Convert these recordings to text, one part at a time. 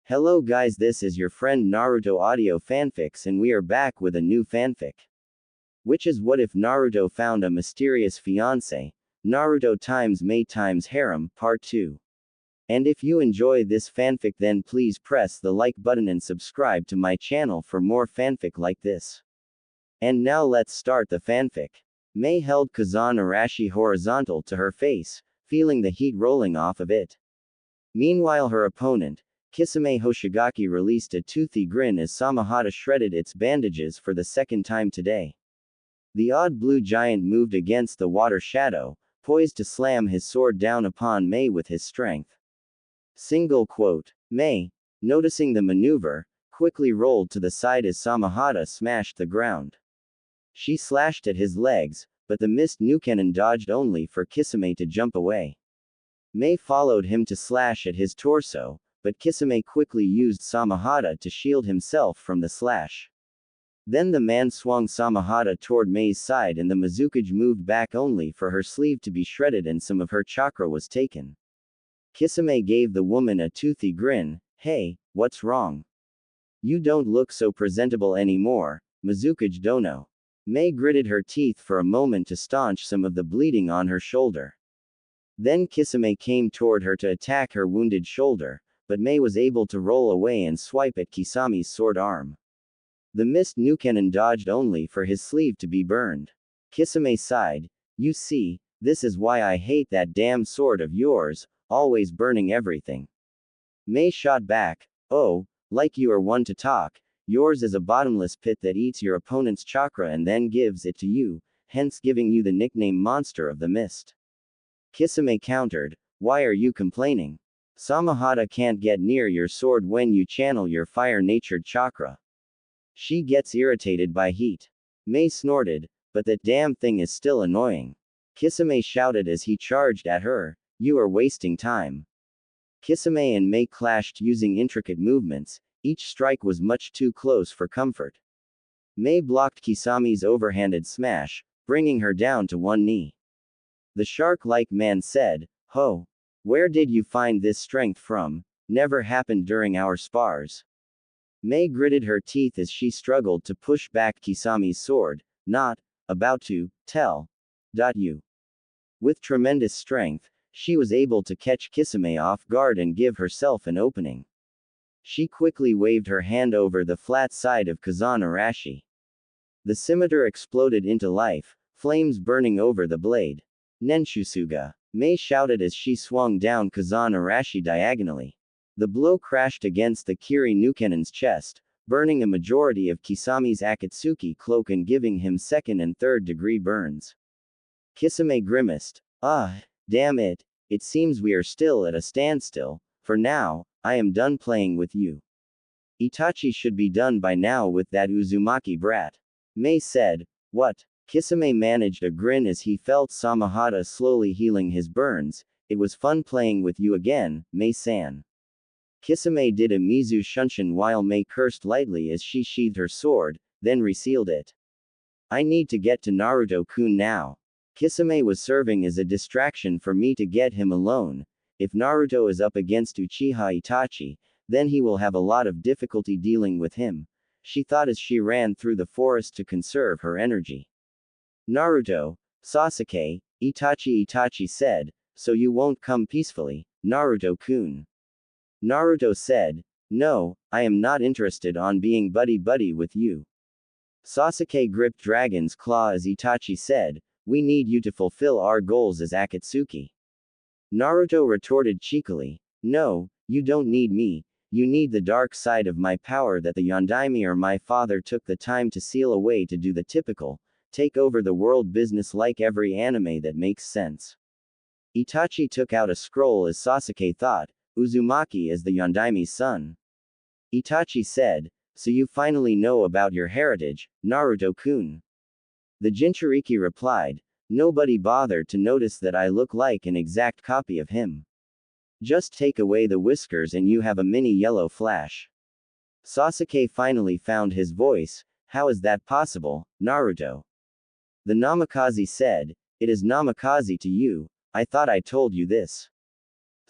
Hello guys, this is your friend Naruto Audio Fanfics and we are back with a new fanfic. Which is what if Naruto found a mysterious fiance? Naruto times May times Harem, Part 2. And if you enjoy this fanfic then please press the like button and subscribe to my channel for more fanfic like this. And now let's start the fanfic. May held Kazan Arashi horizontal to her face, feeling the heat rolling off of it. Meanwhile her opponent, Kisame Hoshigaki released a toothy grin as Samahata shredded its bandages for the second time today. The odd blue giant moved against the water shadow, poised to slam his sword down upon May with his strength. Single quote. May, noticing the maneuver, quickly rolled to the side as Samahata smashed the ground. She slashed at his legs, but the missed Nukenin dodged only for Kisame to jump away. May followed him to slash at his torso, but Kisame quickly used Samahata to shield himself from the slash. Then the man swung Samahata toward May's side and the Mizukage moved back only for her sleeve to be shredded and some of her chakra was taken. Kisame gave the woman a toothy grin. Hey, what's wrong? You don't look so presentable anymore, Mizukage dono. May gritted her teeth for a moment to staunch some of the bleeding on her shoulder. Then Kisame came toward her to attack her wounded shoulder, but May was able to roll away and swipe at Kisame's sword arm. The missed Nukenin dodged only for his sleeve to be burned. Kisame sighed. You see, this is why I hate that damn sword of yours, always burning everything. May shot back. Oh, like you are one to talk, yours is a bottomless pit that eats your opponent's chakra and then gives it to you, hence giving you the nickname Monster of the Mist. Kisame countered. Why are you complaining? Samahata can't get near your sword when you channel your fire-natured chakra. She gets irritated by heat. May snorted, but that damn thing is still annoying. Kisame shouted as he charged at her. You are wasting time. Kisame and May clashed using intricate movements, each strike was much too close for comfort. May blocked Kisame's overhanded smash, bringing her down to one knee. The shark-like man said, Ho! Where did you find this strength from? Never happened during our spars. May gritted her teeth as she struggled to push back Kisame's sword, not about to tell you. With tremendous strength, she was able to catch Kisame off guard and give herself an opening. She quickly waved her hand over the flat side of Kazan Arashi. The scimitar exploded into life, flames burning over the blade. Nenshusuga. May shouted as she swung down Kazan Arashi diagonally. The blow crashed against the Kiri Nukenin's chest, burning a majority of Kisame's Akatsuki cloak and giving him second and third degree burns. Kisame grimaced. Damn it, it seems we are still at a standstill. For now, I am done playing with you. Itachi should be done by now with that Uzumaki brat. May said. What? Kisame managed a grin as he felt Samahata slowly healing his burns. It was fun playing with you again, May-san. Kisame did a Mizu Shunshin while May cursed lightly as she sheathed her sword, then resealed it. I need to get to Naruto-kun now. Kisame was serving as a distraction for me to get him alone. If Naruto is up against Uchiha Itachi, then he will have a lot of difficulty dealing with him, she thought as she ran through the forest to conserve her energy. Naruto, Sasuke, Itachi said, so you won't come peacefully, Naruto-kun. Naruto said, no, I am not interested on being buddy-buddy with you. Sasuke gripped Dragon's Claw as Itachi said, we need you to fulfill our goals as Akatsuki. Naruto retorted cheekily, no, you don't need me, you need the dark side of my power that the Yondaime or my father took the time to seal away to do the typical, take over the world business like every anime that makes sense. Itachi took out a scroll as Sasuke thought, Uzumaki is the Yondaime's son. Itachi said, so you finally know about your heritage, Naruto-kun. The Jinchuriki replied, nobody bothered to notice that I look like an exact copy of him. Just take away the whiskers and you have a mini yellow flash. Sasuke finally found his voice, how is that possible, Naruto? The Namikaze said, it is Namikaze to you, I thought I told you this.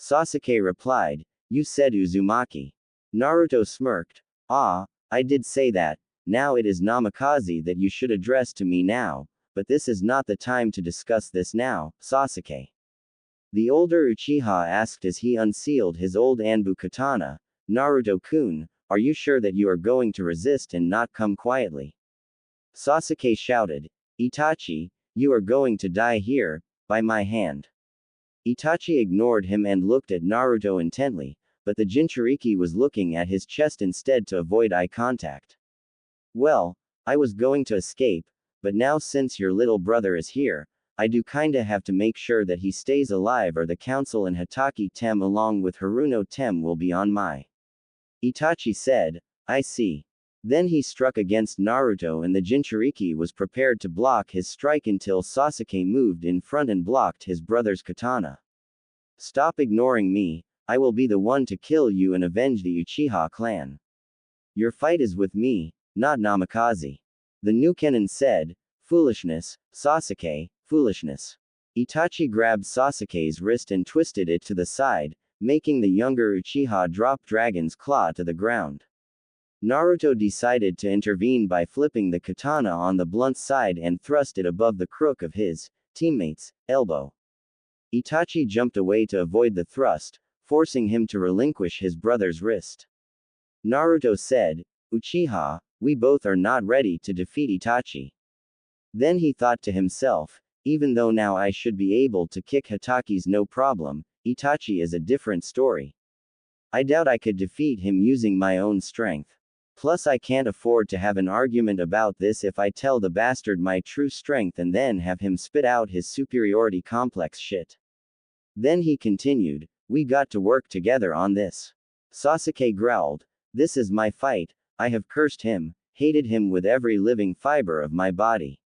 Sasuke replied, you said Uzumaki. Naruto smirked. Ah, I did say that. Now it is Namikaze that you should address to me now, but this is not the time to discuss this now, Sasuke. The older Uchiha asked as he unsealed his old Anbu katana. Naruto-kun, are you sure that you are going to resist and not come quietly? Sasuke shouted. Itachi, you are going to die here, by my hand. Itachi ignored him and looked at Naruto intently, but the Jinchuriki was looking at his chest instead to avoid eye contact. Well, I was going to escape, but now since your little brother is here, I do kinda have to make sure that he stays alive or the council and Hatake Tem along with Haruno Tem will be on my. Itachi said, I see. Then he struck against Naruto and the Jinchuriki was prepared to block his strike until Sasuke moved in front and blocked his brother's katana. Stop ignoring me, I will be the one to kill you and avenge the Uchiha clan. Your fight is with me, not Namikaze. The Nukenin said, foolishness, Sasuke, foolishness. Itachi grabbed Sasuke's wrist and twisted it to the side, making the younger Uchiha drop Dragon's Claw to the ground. Naruto decided to intervene by flipping the katana on the blunt side and thrust it above the crook of his teammate's elbow. Itachi jumped away to avoid the thrust, forcing him to relinquish his brother's wrist. Naruto said, Uchiha, we both are not ready to defeat Itachi. Then he thought to himself, even though now I should be able to kick Hataki's no problem, Itachi is a different story. I doubt I could defeat him using my own strength. Plus I can't afford to have an argument about this if I tell the bastard my true strength and then have him spit out his superiority complex shit. Then he continued, we got to work together on this. Sasuke growled, this is my fight, I have cursed him, hated him with every living fiber of my body.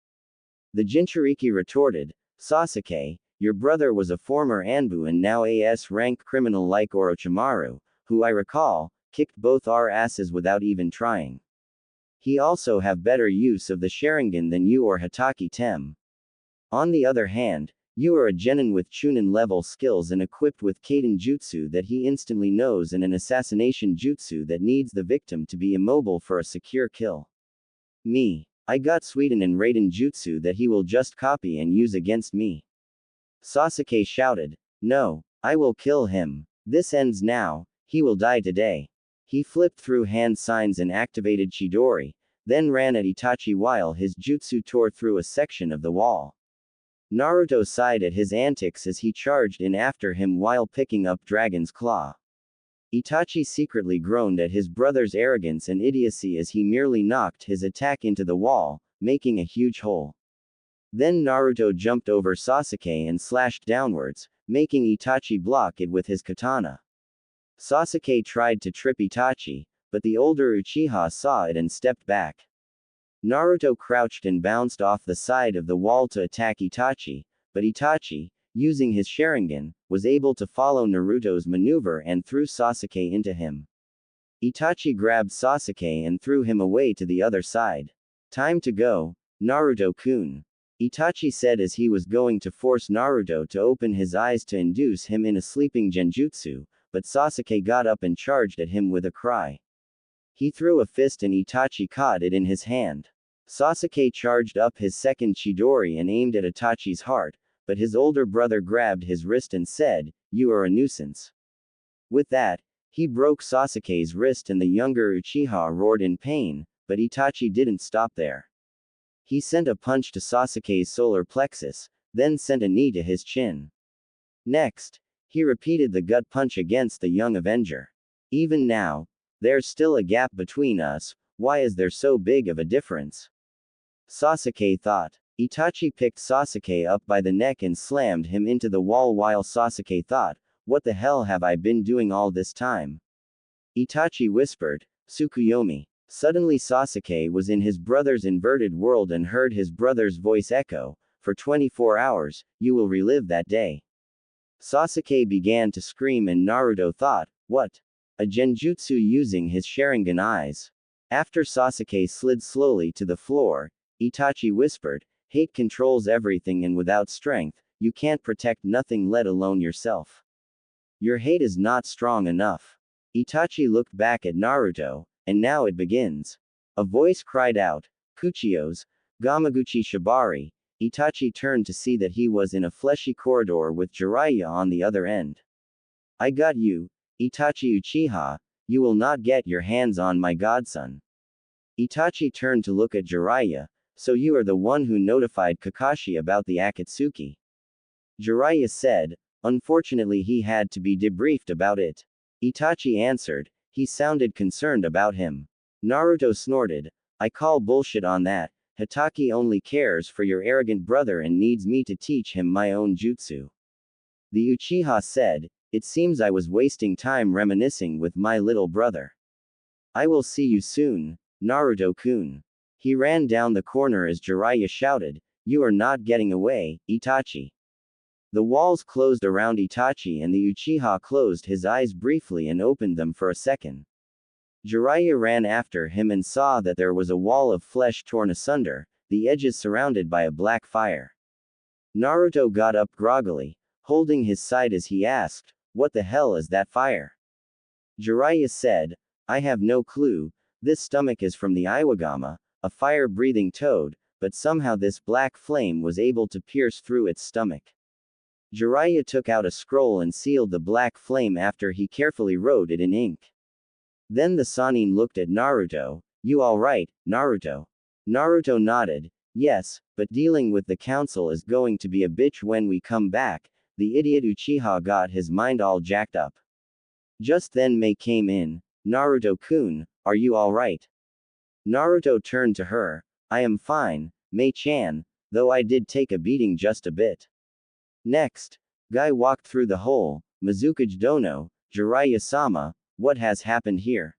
The Jinchuriki retorted, Sasuke, your brother was a former Anbu and now a S-rank criminal like Orochimaru, who I recall, kicked both our asses without even trying. He also have better use of the Sharingan than you or Hatake Tem. On the other hand, you are a genin with Chunin level skills and equipped with Kaden Jutsu that he instantly knows and an assassination jutsu that needs the victim to be immobile for a secure kill. Me. I got Suiden and Raiden Jutsu that he will just copy and use against me. Sasuke shouted, no, I will kill him. This ends now, he will die today. He flipped through hand signs and activated Chidori, then ran at Itachi while his jutsu tore through a section of the wall. Naruto sighed at his antics as he charged in after him while picking up Dragon's Claw. Itachi secretly groaned at his brother's arrogance and idiocy as he merely knocked his attack into the wall, making a huge hole. Then Naruto jumped over Sasuke and slashed downwards, making Itachi block it with his katana. Sasuke tried to trip Itachi, but the older Uchiha saw it and stepped back. Naruto crouched and bounced off the side of the wall to attack Itachi, but Itachi, using his Sharingan, was able to follow Naruto's maneuver and threw Sasuke into him. Itachi grabbed Sasuke and threw him away to the other side. Time to go, Naruto-kun. Itachi said as he was going to force Naruto to open his eyes to induce him in a sleeping genjutsu, but Sasuke got up and charged at him with a cry. He threw a fist and Itachi caught it in his hand. Sasuke charged up his second Chidori and aimed at Itachi's heart, but his older brother grabbed his wrist and said, you are a nuisance. With that, he broke Sasuke's wrist and the younger Uchiha roared in pain, but Itachi didn't stop there. He sent a punch to Sasuke's solar plexus, then sent a knee to his chin. Next, he repeated the gut punch against the young Avenger. Even now, there's still a gap between us, why is there so big of a difference? Sasuke thought. Itachi picked Sasuke up by the neck and slammed him into the wall while Sasuke thought, what the hell have I been doing all this time? Itachi whispered, Tsukuyomi. Suddenly Sasuke was in his brother's inverted world and heard his brother's voice echo, for 24 hours, you will relive that day. Sasuke began to scream and Naruto thought, what? A genjutsu using his Sharingan eyes. After Sasuke slid slowly to the floor, Itachi whispered, hate controls everything and without strength, you can't protect nothing let alone yourself. Your hate is not strong enough. Itachi looked back at Naruto, and now it begins. A voice cried out, Kuchiyos, Gamaguchi Shibari. Itachi turned to see that he was in a fleshy corridor with Jiraiya on the other end. I got you, Itachi Uchiha, you will not get your hands on my godson. Itachi turned to look at Jiraiya, so you are the one who notified Kakashi about the Akatsuki. Jiraiya said, unfortunately he had to be debriefed about it. Itachi answered, he sounded concerned about him. Naruto snorted, I call bullshit on that, Hitaki only cares for your arrogant brother and needs me to teach him my own jutsu. The Uchiha said, it seems I was wasting time reminiscing with my little brother. I will see you soon, Naruto-kun. He ran down the corner as Jiraiya shouted, you are not getting away, Itachi. The walls closed around Itachi and the Uchiha closed his eyes briefly and opened them for a second. Jiraiya ran after him and saw that there was a wall of flesh torn asunder, the edges surrounded by a black fire. Naruto got up groggily, holding his side as he asked, what the hell is that fire? Jiraiya said, I have no clue, this stomach is from the Iwagama, a fire-breathing toad, but somehow this black flame was able to pierce through its stomach. Jiraiya took out a scroll and sealed the black flame after he carefully wrote it in ink. Then the Sannin looked at Naruto, you alright, Naruto? Naruto nodded, yes, but dealing with the council is going to be a bitch when we come back, the idiot Uchiha got his mind all jacked up. Just then Mei came in, Naruto-kun, are you alright? Naruto turned to her, I am fine, Mei-chan, though I did take a beating just a bit. Next, Guy walked through the hole, Mizukage Dono, Jiraiya-sama, what has happened here?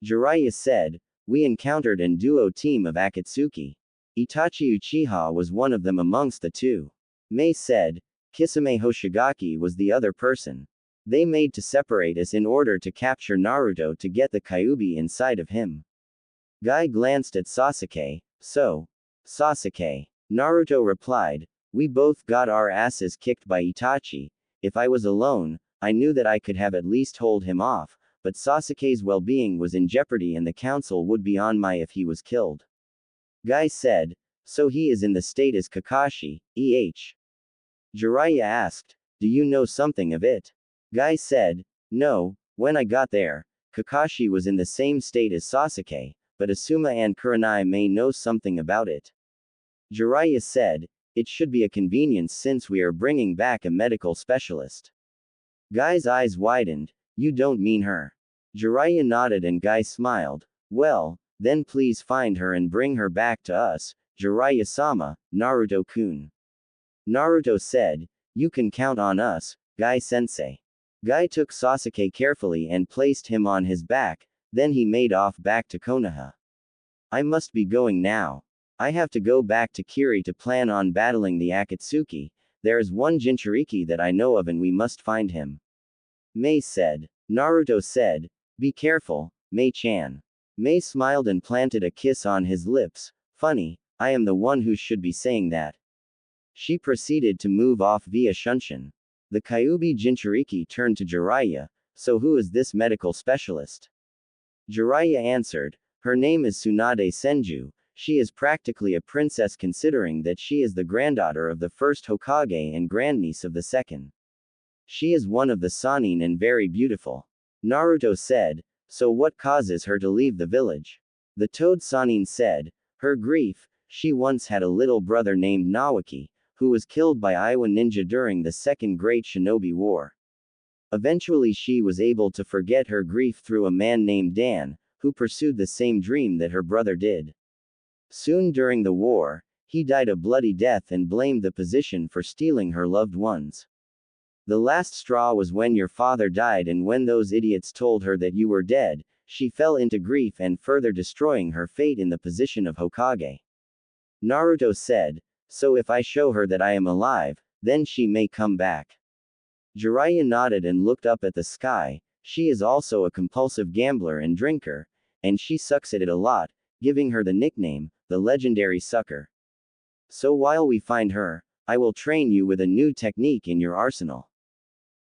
Jiraiya said, we encountered an duo team of Akatsuki. Itachi Uchiha was one of them amongst the two. Mei said, Kisame Hoshigaki was the other person. They made to separate us in order to capture Naruto to get the Kyuubi inside of him. Guy glanced at Sasuke, so. Sasuke. Naruto replied, we both got our asses kicked by Itachi. If I was alone, I knew that I could have at least hold him off, but Sasuke's well-being was in jeopardy and the council would be on my if he was killed. Guy said, so he is in the state as Kakashi, Jiraiya asked, do you know something of it? Guy said, no, when I got there, Kakashi was in the same state as Sasuke, but Asuma and Kurenai may know something about it. Jiraiya said, it should be a convenience since we are bringing back a medical specialist. Guy's eyes widened, you don't mean her. Jiraiya nodded and Guy smiled, well, then please find her and bring her back to us, Jiraiya-sama, Naruto-kun. Naruto said, you can count on us, Guy-sensei. Guy took Sasuke carefully and placed him on his back, then he made off back to Konoha. I must be going now. I have to go back to Kiri to plan on battling the Akatsuki, there is one Jinchuriki that I know of and we must find him. Mei said. Naruto said, be careful, Mei-chan. Mei smiled and planted a kiss on his lips, funny, I am the one who should be saying that. She proceeded to move off via Shunshin. The Kyuubi Jinchuriki turned to Jiraiya, so who is this medical specialist? Jiraiya answered, her name is Tsunade Senju, she is practically a princess considering that she is the granddaughter of the first Hokage and grandniece of the second. She is one of the Sannin and very beautiful. Naruto said, so what causes her to leave the village? The Toad Sannin said, her grief, she once had a little brother named Nawaki, who was killed by Iwa ninja during the Second Great Shinobi War. Eventually she was able to forget her grief through a man named Dan, who pursued the same dream that her brother did. Soon during the war, he died a bloody death and blamed the position for stealing her loved ones. The last straw was when your father died, and when those idiots told her that you were dead, she fell into grief and further destroying her fate in the position of Hokage. Naruto said, so if I show her that I am alive, then she may come back. Jiraiya nodded and looked up at the sky, she is also a compulsive gambler and drinker, and she sucks at it a lot, giving her the nickname, the legendary sucker. So while we find her, I will train you with a new technique in your arsenal.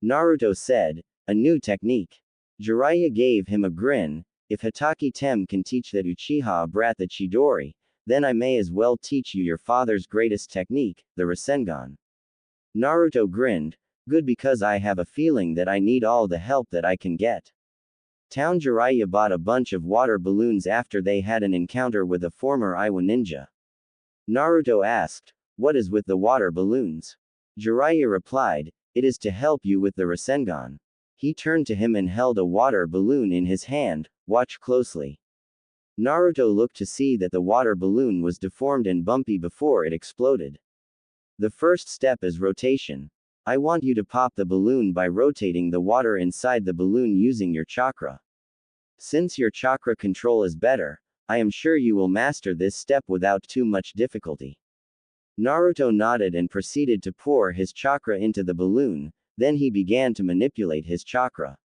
Naruto said, a new technique. Jiraiya gave him a grin. If Hatake Tem can teach that Uchiha brat the Chidori, then I may as well teach you your father's greatest technique, the Rasengan. Naruto grinned. Good, because I have a feeling that I need all the help that I can get. Town Jiraiya bought a bunch of water balloons after they had an encounter with a former Iwa ninja. Naruto asked, "What is with the water balloons?" Jiraiya replied, "It is to help you with the Rasengan." He turned to him and held a water balloon in his hand. Watch closely. Naruto looked to see that the water balloon was deformed and bumpy before it exploded. The first step is rotation. I want you to pop the balloon by rotating the water inside the balloon using your chakra. Since your chakra control is better, I am sure you will master this step without too much difficulty. Naruto nodded and proceeded to pour his chakra into the balloon, then he began to manipulate his chakra.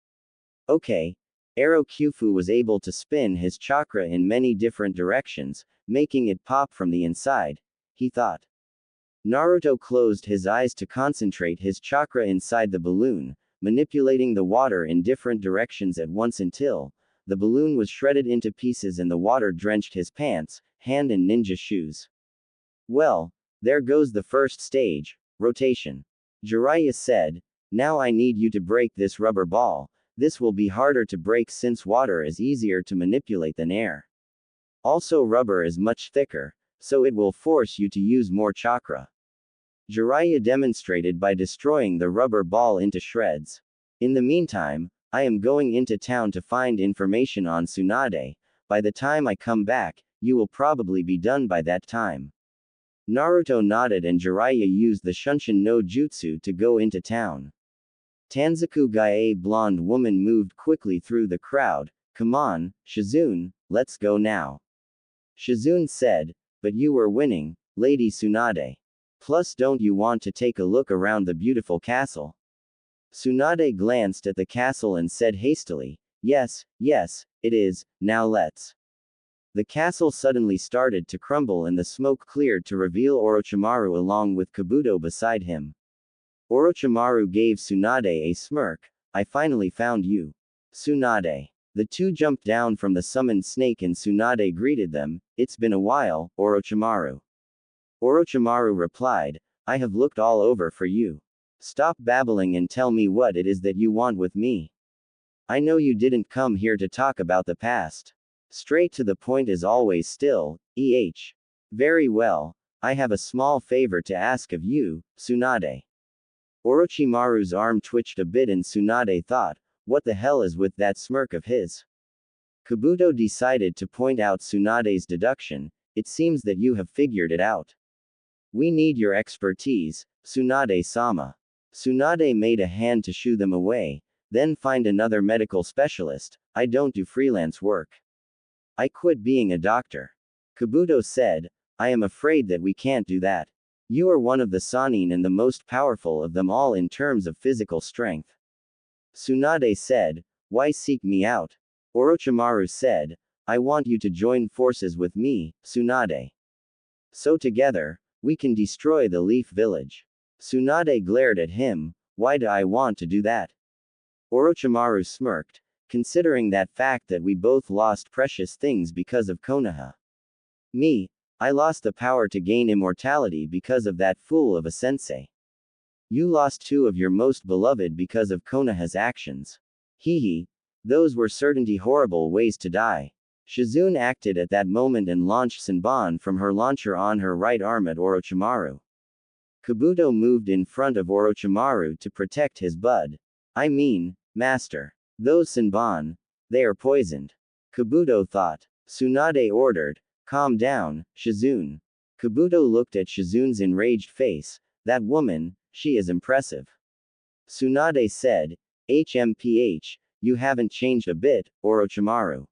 Okay. Arrow Kyufu was able to spin his chakra in many different directions, making it pop from the inside, he thought. Naruto closed his eyes to concentrate his chakra inside the balloon, manipulating the water in different directions at once until the balloon was shredded into pieces and the water drenched his pants, hand and ninja shoes. Well, there goes the first stage, rotation. Jiraiya said, "Now I need you to break this rubber ball. This will be harder to break since water is easier to manipulate than air. Also, rubber is much thicker, so it will force you to use more chakra." Jiraiya demonstrated by destroying the rubber ball into shreds. In the meantime, I am going into town to find information on Tsunade. By the time I come back, you will probably be done by that time. Naruto nodded and Jiraiya used the Shunshin no Jutsu to go into town. Tanzaku Gai, a blonde woman, moved quickly through the crowd. "Come on, Shizune, let's go now." Shizune said, "But you were winning, Lady Tsunade. Plus, don't you want to take a look around the beautiful castle?" Tsunade glanced at the castle and said hastily, "Yes, yes, it is, now let's." The castle suddenly started to crumble and the smoke cleared to reveal Orochimaru along with Kabuto beside him. Orochimaru gave Tsunade a smirk. "I finally found you, Tsunade." The two jumped down from the summoned snake and Tsunade greeted them. "It's been a while, Orochimaru." Orochimaru replied, "I have looked all over for you. Stop babbling and tell me what it is that you want with me. I know you didn't come here to talk about the past. Straight to the point as always still, Very well, I have a small favor to ask of you, Tsunade." Orochimaru's arm twitched a bit and Tsunade thought, what the hell is with that smirk of his? Kabuto decided to point out Tsunade's deduction. "It seems that you have figured it out. We need your expertise, Tsunade-sama." Tsunade made a hand to shoo them away. "Then find another medical specialist. I don't do freelance work. I quit being a doctor." Kabuto said, "I am afraid that we can't do that. You are one of the Sannin and the most powerful of them all in terms of physical strength." Tsunade said, "Why seek me out?" Orochimaru said, "I want you to join forces with me, Tsunade. So together, we can destroy the Leaf Village." Tsunade glared at him. "Why do I want to do that?" Orochimaru smirked. "Considering that fact that we both lost precious things because of Konoha. Me, I lost the power to gain immortality because of that fool of a sensei. You lost two of your most beloved because of Konoha's actions. Hee. Those were certainly horrible ways to die." Shizune acted at that moment and launched Senbon from her launcher on her right arm at Orochimaru. Kabuto moved in front of Orochimaru to protect his bud. "I mean, master. Those Senbon, they are poisoned." Kabuto thought. Tsunade ordered, "Calm down, Shizune." Kabuto looked at Shizune's enraged face. "That woman, she is impressive." Tsunade said, "HMPH, you haven't changed a bit, Orochimaru.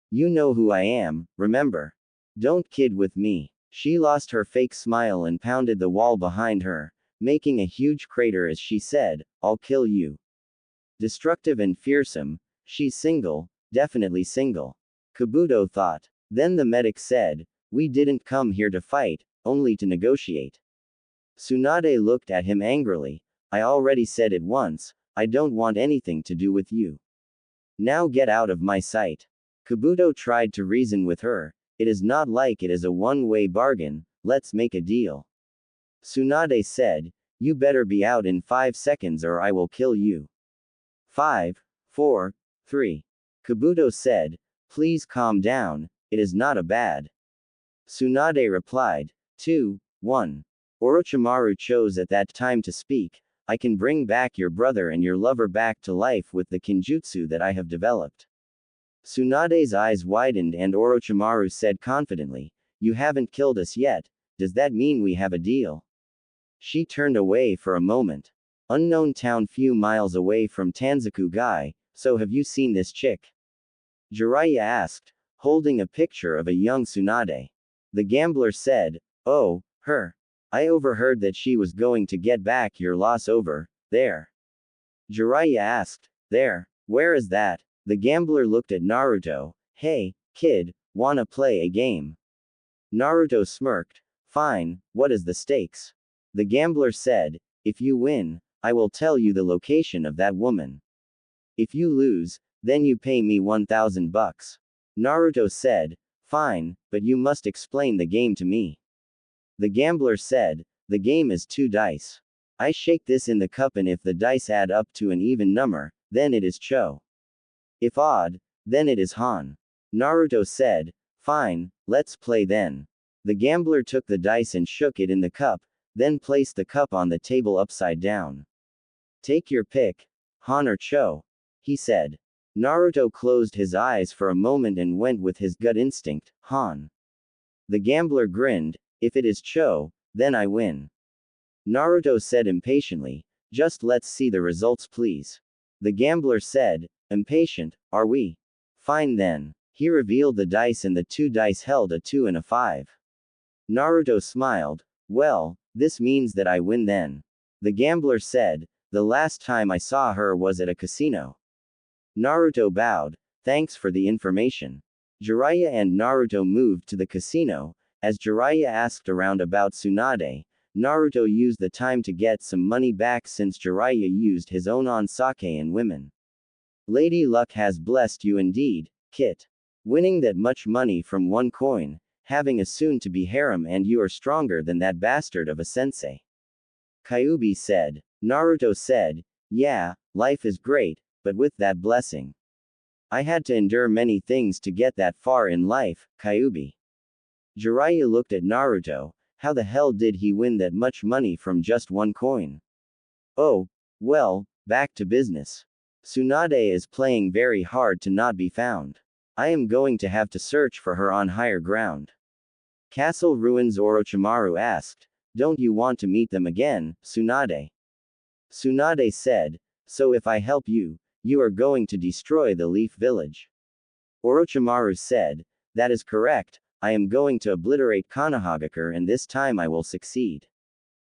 You know who I am, remember? Don't kid with me." She lost her fake smile and pounded the wall behind her, making a huge crater as she said, "I'll kill you." Destructive and fearsome, she's single, definitely single. Kabuto thought. Then the medic said, "We didn't come here to fight, only to negotiate." Tsunade looked at him angrily. "I already said it once, I don't want anything to do with you. Now get out of my sight. Kabuto tried to reason with her. It is not like it is a one-way bargain, let's make a deal. Tsunade said, you better be out in 5 seconds or I will kill you. 5, 4, 3. Kabuto said, please calm down, it is not a bad. Tsunade replied, 2, 1. Orochimaru chose at that time to speak, I can bring back your brother and your lover back to life with the kinjutsu that I have developed. Tsunade's eyes widened and Orochimaru said confidently, you haven't killed us yet, does that mean we have a deal? She turned away for a moment. Unknown town few miles away from Tanzaku-gai, so have you seen this chick? Jiraiya asked, holding a picture of a young Tsunade. The gambler said, oh, her. I overheard that she was going to get back your loss over there. Jiraiya asked, there, where is that? The gambler looked at Naruto, hey, kid, wanna play a game? Naruto smirked, fine, what is the stakes? The gambler said, if you win, I will tell you the location of that woman. If you lose, then you pay me 1,000 bucks. Naruto said, fine, but you must explain the game to me. The gambler said, the game is 2 dice. I shake this in the cup and if the dice add up to an even number, then it is Cho. If odd, then it is Han. Naruto said, fine, let's play then. The gambler took the dice and shook it in the cup, then placed the cup on the table upside down. Take your pick, Han or Cho, he said. Naruto closed his eyes for a moment and went with his gut instinct, Han. The gambler grinned, if it is Cho, then I win. Naruto said impatiently, just let's see the results please. The gambler said, impatient, are we? Fine then. He revealed the dice and the 2 dice held a 2 and a 5. Naruto smiled, well, this means that I win then. The gambler said, the last time I saw her was at a casino. Naruto bowed, thanks for the information. Jiraiya and Naruto moved to the casino. As Jiraiya asked around about Tsunade, Naruto used the time to get some money back since Jiraiya used his own on sake and women. Lady Luck has blessed you indeed, Kit. Winning that much money from 1 coin, having a soon-to-be harem and you are stronger than that bastard of a sensei. Kyuubi said. Naruto said, yeah, life is great, but with that blessing. I had to endure many things to get that far in life, Kyuubi. Jiraiya looked at Naruto, how the hell did he win that much money from just 1 coin? Oh, well, back to business. Tsunade is playing very hard to not be found. I am going to have to search for her on higher ground. Castle Ruins Orochimaru asked, don't you want to meet them again, Tsunade? Tsunade said, so if I help you, you are going to destroy the Leaf Village. Orochimaru said, that is correct, I am going to obliterate Konohagakure and this time I will succeed.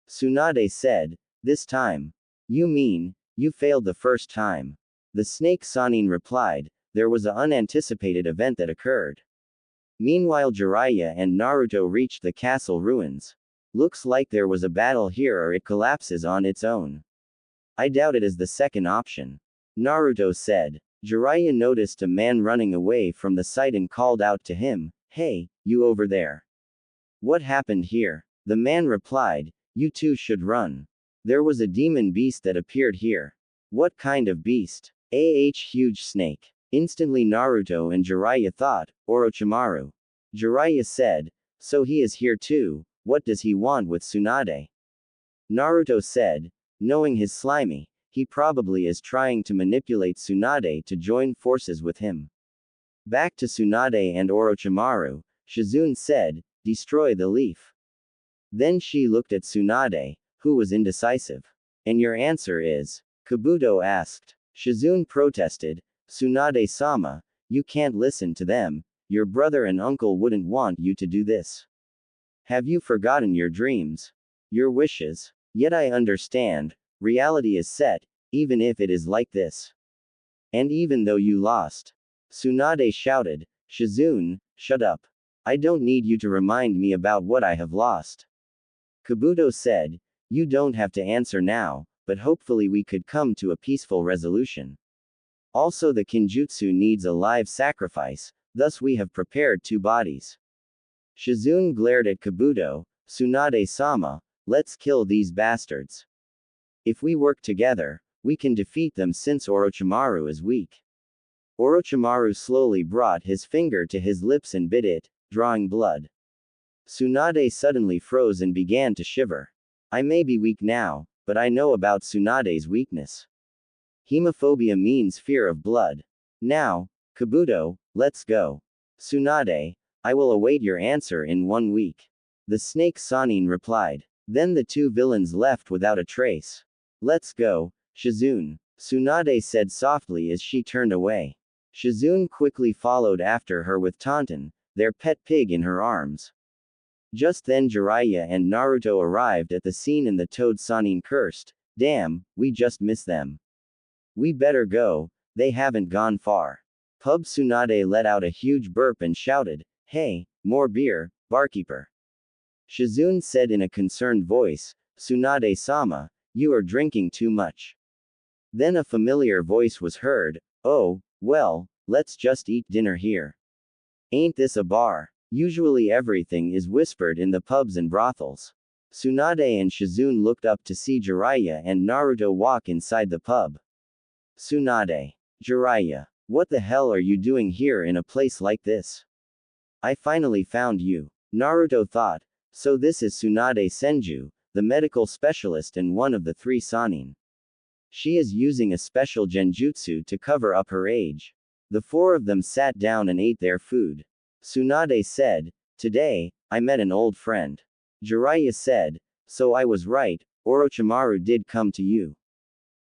Tsunade said, this time? You mean, you failed the first time? The snake Sanin replied, there was an unanticipated event that occurred. Meanwhile Jiraiya and Naruto reached the castle ruins. Looks like there was a battle here or it collapses on its own. I doubt it is the second option. Naruto said. Jiraiya noticed a man running away from the site and called out to him, hey, you over there. What happened here? The man replied, you two should run. There was a demon beast that appeared here. What kind of beast? Huge snake. Instantly Naruto and Jiraiya thought, Orochimaru. Jiraiya said, so he is here too, what does he want with Tsunade? Naruto said, knowing his slimy, he probably is trying to manipulate Tsunade to join forces with him. Back to Tsunade and Orochimaru, Shizune said, destroy the leaf. Then she looked at Tsunade, who was indecisive. And your answer is? Kabuto asked. Shizune protested, Tsunade-sama, you can't listen to them, your brother and uncle wouldn't want you to do this. Have you forgotten your dreams? Your wishes? Yet I understand, reality is set, even if it is like this. And even though you lost. Tsunade shouted, Shizune, shut up. I don't need you to remind me about what I have lost. Kabuto said, you don't have to answer now, but hopefully we could come to a peaceful resolution. Also the Kinjutsu needs a live sacrifice, thus we have prepared 2 bodies. Shizune glared at Kabuto. Tsunade-sama, let's kill these bastards. If we work together, we can defeat them since Orochimaru is weak. Orochimaru slowly brought his finger to his lips and bit it, drawing blood. Tsunade suddenly froze and began to shiver. I may be weak now, but I know about Tsunade's weakness. Hemophobia means fear of blood. Now, Kabuto, let's go. Tsunade, I will await your answer in 1 week. The snake Sanin replied. Then the 2 villains left without a trace. Let's go, Shizune, Tsunade said softly as she turned away. Shizune quickly followed after her with Tauntaun, their pet pig in her arms. Just then Jiraiya and Naruto arrived at the scene and the Toad Sanin cursed, damn, we just missed them. We better go, they haven't gone far. Pub Tsunade let out a huge burp and shouted, hey, more beer, barkeeper. Shizune said in a concerned voice, Tsunade-sama, you are drinking too much. Then a familiar voice was heard, oh, well, let's just eat dinner here. Ain't this a bar? Usually everything is whispered in the pubs and brothels. Tsunade and Shizune looked up to see Jiraiya and Naruto walk inside the pub. Tsunade. Jiraiya. What the hell are you doing here in a place like this? I finally found you. Naruto thought. So this is Tsunade Senju, the medical specialist and one of the 3 Sanin. She is using a special genjutsu to cover up her age. The 4 of them sat down and ate their food. Tsunade said, today, I met an old friend. Jiraiya said, so I was right, Orochimaru did come to you.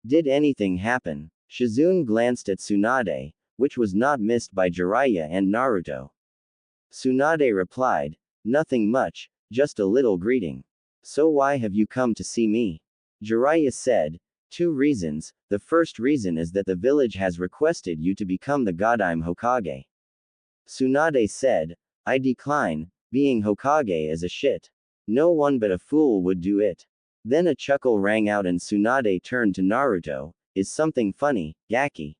Did anything happen? Shizune glanced at Tsunade, which was not missed by Jiraiya and Naruto. Tsunade replied, nothing much, just a little greeting. So why have you come to see me? Jiraiya said, 2 reasons, the first reason is that the village has requested you to become the Godime Hokage. Tsunade said, I decline, being Hokage is a shit. No one but a fool would do it. Then a chuckle rang out and Tsunade turned to Naruto, is something funny, Gaki?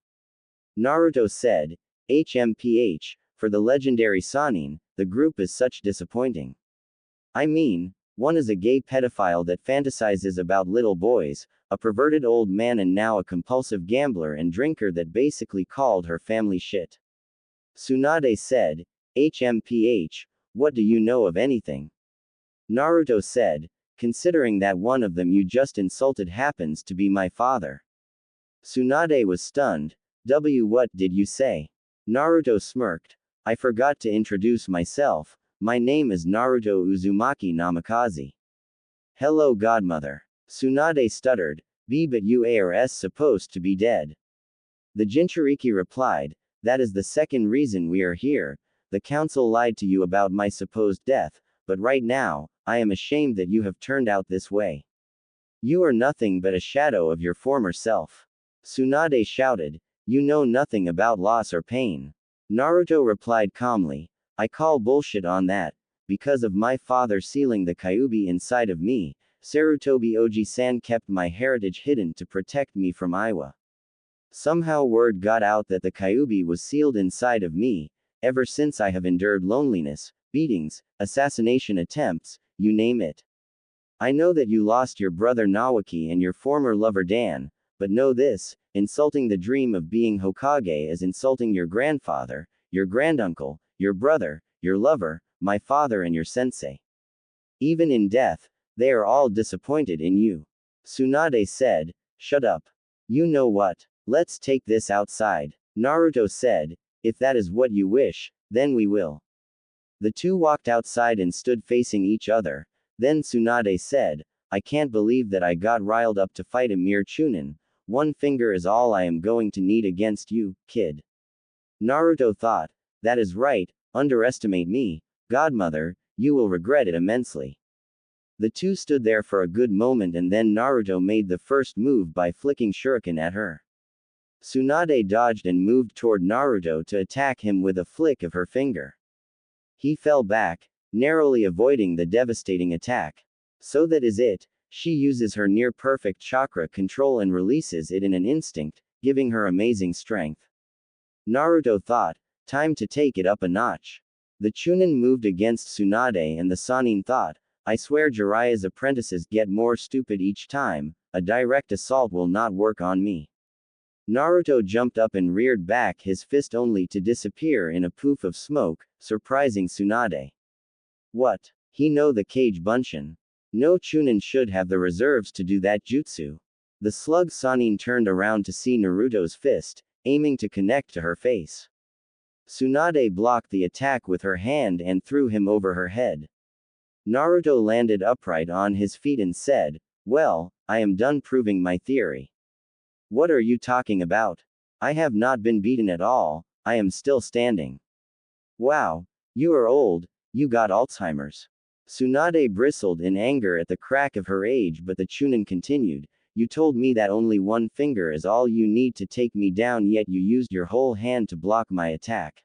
Naruto said, HMPH, for the legendary Sanin, the group is such disappointing. I mean, one is a gay pedophile that fantasizes about little boys, a perverted old man and now a compulsive gambler and drinker that basically called her family shit. Tsunade said, HMPH, what do you know of anything? Naruto said, considering that one of them you just insulted happens to be my father. Tsunade was stunned. What did you say? Naruto smirked. I forgot to introduce myself. My name is Naruto Uzumaki Namikaze. Hello godmother. Tsunade stuttered. But you are supposed to be dead. The Jinchuriki replied, that is the second reason we are here. The council lied to you about my supposed death, but right now, I am ashamed that you have turned out this way. You are nothing but a shadow of your former self. Tsunade shouted, you know nothing about loss or pain. Naruto replied calmly, I call bullshit on that. Because of my father sealing the Kyuubi inside of me, Sarutobi Oji-san kept my heritage hidden to protect me from Iwa. Somehow word got out that the Kyuubi was sealed inside of me. Ever since I have endured loneliness, beatings, assassination attempts, you name it. I know that you lost your brother Nawaki and your former lover Dan, but know this, insulting the dream of being Hokage is insulting your grandfather, your granduncle, your brother, your lover, my father and your sensei. Even in death, they are all disappointed in you. Tsunade said, shut up. You know what? Let's take this outside. Naruto said, if that is what you wish, then we will. The 2 walked outside and stood facing each other. Then Tsunade said, I can't believe that I got riled up to fight a mere Chunin. 1 finger is all I am going to need against you, kid. Naruto thought, that is right, underestimate me, godmother, you will regret it immensely. The 2 stood there for a good moment and then Naruto made the first move by flicking shuriken at her. Tsunade dodged and moved toward Naruto to attack him with a flick of her finger. He fell back, narrowly avoiding the devastating attack. So that is it, she uses her near-perfect chakra control and releases it in an instinct, giving her amazing strength. Naruto thought, time to take it up a notch. The Chunin moved against Tsunade and the Sannin thought, I swear Jiraiya's apprentices get more stupid each time, a direct assault will not work on me. Naruto jumped up and reared back his fist only to disappear in a poof of smoke, surprising Tsunade. What? He know the Kage Bunshin. No Chunin should have the reserves to do that jutsu. The slug Sannin turned around to see Naruto's fist, aiming to connect to her face. Tsunade blocked the attack with her hand and threw him over her head. Naruto landed upright on his feet and said, well, I am done proving my theory. What are you talking about? I have not been beaten at all, I am still standing. Wow, you are old, you got Alzheimer's. Tsunade bristled in anger at the crack of her age, but the Chunin continued, you told me that only one finger is all you need to take me down, yet you used your whole hand to block my attack.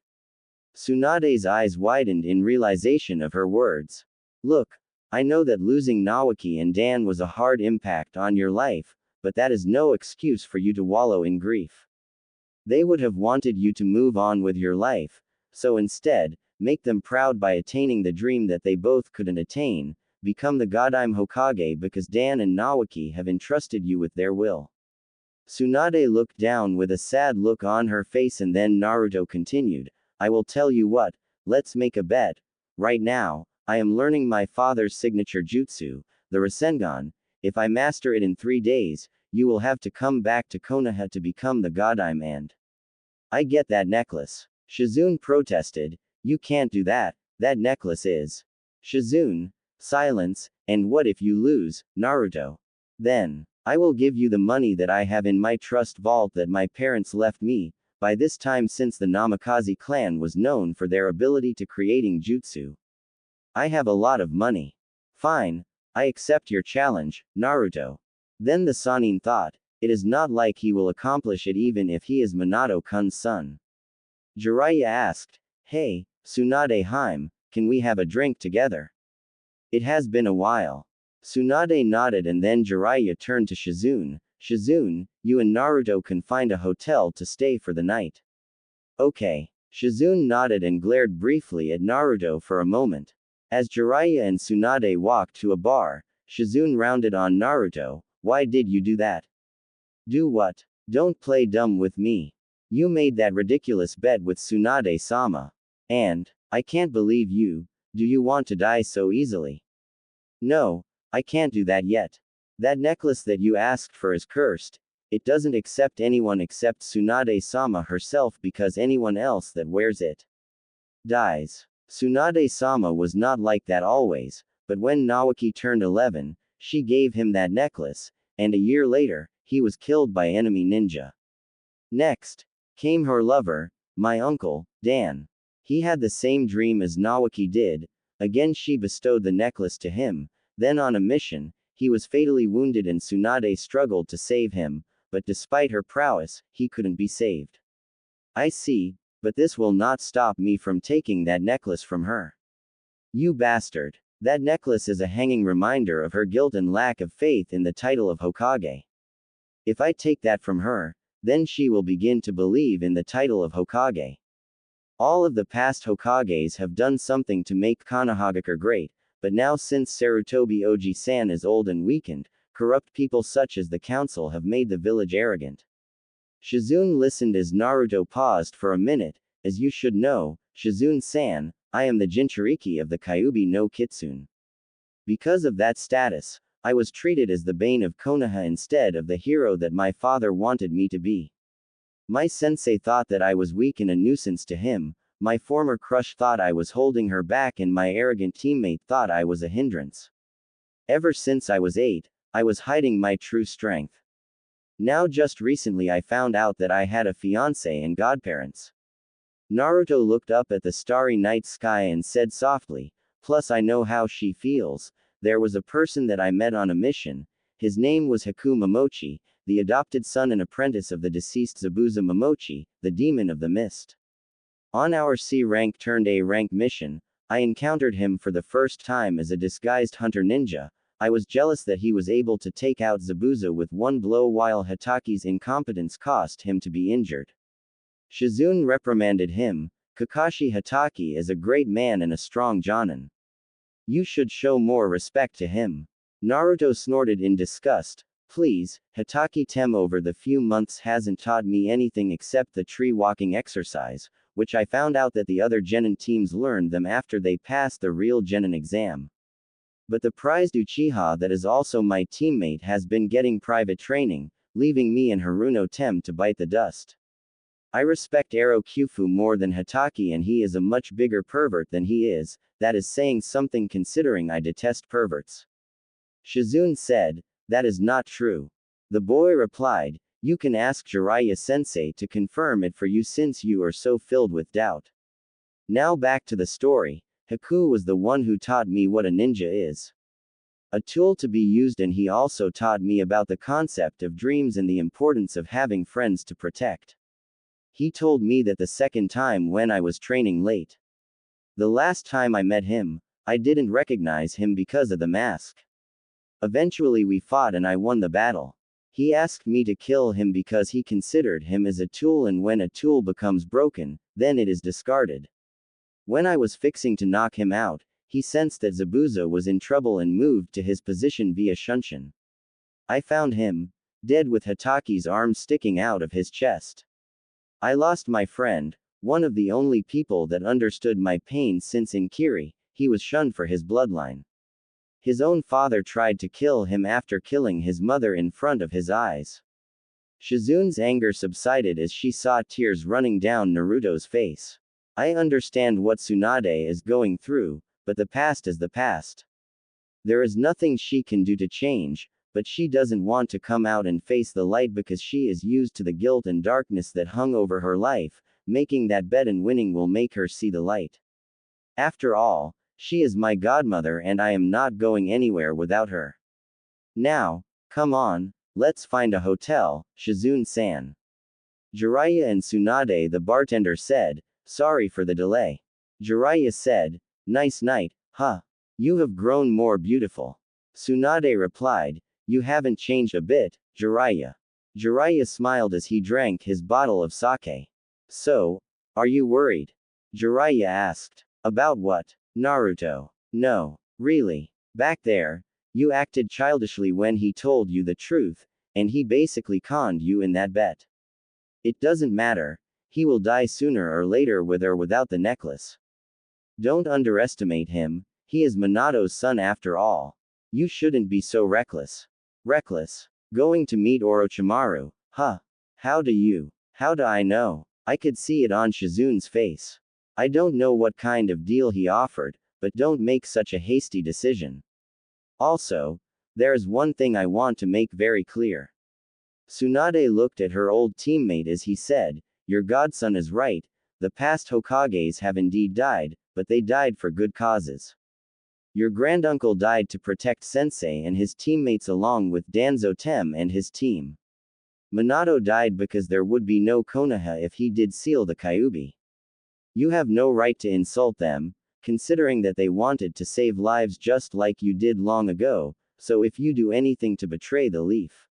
Tsunade's eyes widened in realization of her words. Look, I know that losing Nawaki and Dan was a hard impact on your life, but that is no excuse for you to wallow in grief. They would have wanted you to move on with your life, so instead, make them proud by attaining the dream that they both couldn't attain, become the Godime Hokage because Dan and Nawaki have entrusted you with their will. Tsunade looked down with a sad look on her face and then Naruto continued, I will tell you what, let's make a bet. Right now, I am learning my father's signature jutsu, the Rasengan. If I master it in 3 days, you will have to come back to Konoha to become the Godime and I get that necklace. Shizune protested, you can't do that, that necklace is. Shizune, silence, and what if you lose, Naruto? Then, I will give you the money that I have in my trust vault that my parents left me. By this time, since the Namikaze clan was known for their ability to creating jutsu. I have a lot of money. Fine, I accept your challenge, Naruto. Then the Sannin thought, it is not like he will accomplish it even if he is Minato-kun's son. Jiraiya asked, hey, Tsunade Haim, can we have a drink together? It has been a while. Tsunade nodded and then Jiraiya turned to Shizune, Shizune, you and Naruto can find a hotel to stay for the night. Okay. Shizune nodded and glared briefly at Naruto for a moment. As Jiraiya and Tsunade walked to a bar, Shizune rounded on Naruto, why did you do that? Do what? Don't play dumb with me. You made that ridiculous bet with Tsunade-sama. And, I can't believe you, do you want to die so easily? No, I can't do that yet. That necklace that you asked for is cursed, it doesn't accept anyone except Tsunade-sama herself because anyone else that wears it dies. Tsunade-sama was not like that always, but when Nawaki turned 11, she gave him that necklace, and a year later, he was killed by enemy ninja. Next, came her lover, my uncle, Dan. He had the same dream as Nawaki did, again she bestowed the necklace to him, then on a mission, he was fatally wounded and Tsunade struggled to save him, but despite her prowess, he couldn't be saved. I see, but this will not stop me from taking that necklace from her. You bastard. That necklace is a hanging reminder of her guilt and lack of faith in the title of Hokage. If I take that from her, then she will begin to believe in the title of Hokage. All of the past Hokages have done something to make Konohagakure great, but now since Sarutobi Oji-san is old and weakened, corrupt people such as the council have made the village arrogant. Shizune listened as Naruto paused for a minute, as you should know, Shizune-san, I am the Jinchuriki of the Kyuubi no Kitsune. Because of that status, I was treated as the bane of Konoha instead of the hero that my father wanted me to be. My sensei thought that I was weak and a nuisance to him, my former crush thought I was holding her back and my arrogant teammate thought I was a hindrance. Ever since I was 8, I was hiding my true strength. Now just recently I found out that I had a fiance and godparents. Naruto looked up at the starry night sky and said softly, plus I know how she feels. There was a person that I met on a mission, his name was Haku Momochi, the adopted son and apprentice of the deceased Zabuza Momochi, the demon of the mist. On our C rank turned A rank mission, I encountered him for the first time as a disguised hunter ninja. I was jealous that he was able to take out Zabuza with one blow while Hitaki's incompetence caused him to be injured. Shizune reprimanded him. Kakashi Hitaki is a great man and a strong jonin. You should show more respect to him. Naruto snorted in disgust. Please, Hitaki-tem over the few months hasn't taught me anything except the tree walking exercise, which I found out that the other Genin teams learned them after they passed the real Genin exam. But the prized Uchiha that is also my teammate has been getting private training, leaving me and Haruno-tem to bite the dust. I respect Ero Kyufu more than Hitaki and he is a much bigger pervert than he is, that is saying something considering I detest perverts. Shizune said, that is not true. The boy replied, you can ask Jiraiya-sensei to confirm it for you since you are so filled with doubt. Now back to the story. Haku was the one who taught me what a ninja is. A tool to be used, and he also taught me about the concept of dreams and the importance of having friends to protect. He told me that the second time when I was training late. The last time I met him, I didn't recognize him because of the mask. Eventually we fought and I won the battle. He asked me to kill him because he considered him as a tool, and when a tool becomes broken, then it is discarded. When I was fixing to knock him out, he sensed that Zabuza was in trouble and moved to his position via Shunshin. I found him, dead with Hitaki's arm sticking out of his chest. I lost my friend, one of the only people that understood my pain since in Kiri, he was shunned for his bloodline. His own father tried to kill him after killing his mother in front of his eyes. Shizune's anger subsided as she saw tears running down Naruto's face. I understand what Tsunade is going through, but the past is the past. There is nothing she can do to change, but she doesn't want to come out and face the light because she is used to the guilt and darkness that hung over her life. Making that bet and winning will make her see the light. After all, she is my godmother and I am not going anywhere without her. Now, come on, let's find a hotel, Shizune-san. Jiraiya and Tsunade the bartender said, sorry for the delay. Jiraiya said, nice night, huh? You have grown more beautiful. Tsunade replied, you haven't changed a bit, Jiraiya. Jiraiya smiled as he drank his bottle of sake. So, are you worried? Jiraiya asked. About what? Naruto. No, really. Back there, you acted childishly when he told you the truth, and he basically conned you in that bet. It doesn't matter, he will die sooner or later with or without the necklace. Don't underestimate him, he is Minato's son after all. You shouldn't be so reckless. Reckless? Going to meet Orochimaru, huh? How do I know? I could see it on Shizune's face. I don't know what kind of deal he offered, but don't make such a hasty decision. Also, there's one thing I want to make very clear. Tsunade looked at her old teammate as he said, your godson is right, the past Hokages have indeed died, but they died for good causes. Your granduncle died to protect Sensei and his teammates along with Danzo-tem and his team. Minato died because there would be no Konoha if he did seal the Kyuubi. You have no right to insult them, considering that they wanted to save lives just like you did long ago, so if you do anything to betray the leaf,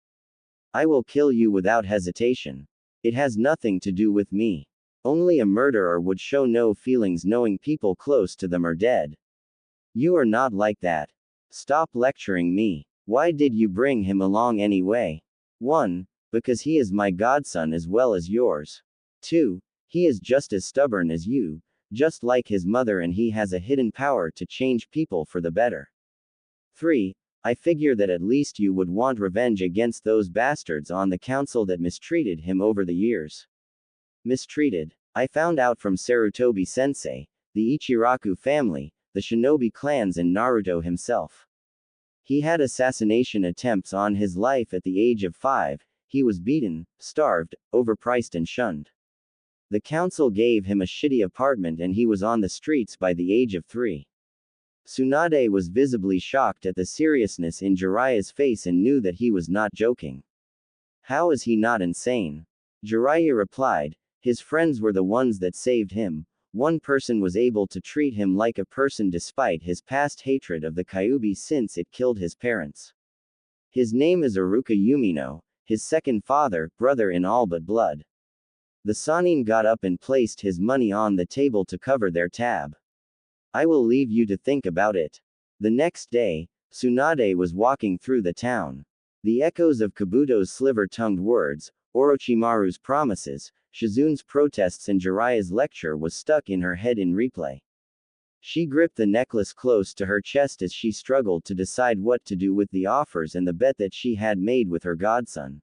I will kill you without hesitation. It has nothing to do with me. Only a murderer would show no feelings knowing people close to them are dead. You are not like that. Stop lecturing me. Why did you bring him along anyway? 1. Because he is my godson as well as yours. 2. He is just as stubborn as you, just like his mother, and he has a hidden power to change people for the better. 3. I figure that at least you would want revenge against those bastards on the council that mistreated him over the years. Mistreated? I found out from Sarutobi-sensei, the Ichiraku family, the shinobi clans and Naruto himself. He had assassination attempts on his life at the age of 5, he was beaten, starved, overpriced and shunned. The council gave him a shitty apartment and he was on the streets by the age of 3. Tsunade was visibly shocked at the seriousness in Jiraiya's face and knew that he was not joking. How is he not insane? Jiraiya replied, his friends were the ones that saved him. One person was able to treat him like a person despite his past hatred of the Kyuubi since it killed his parents. His name is Iruka Yumino, his second father, brother in all but blood. The Sanin got up and placed his money on the table to cover their tab. I will leave you to think about it. The next day, Tsunade was walking through the town. The echoes of Kabuto's sliver-tongued words, Orochimaru's promises, Shizun's protests and Jiraiya's lecture was stuck in her head in replay. She gripped the necklace close to her chest as she struggled to decide what to do with the offers and the bet that she had made with her godson.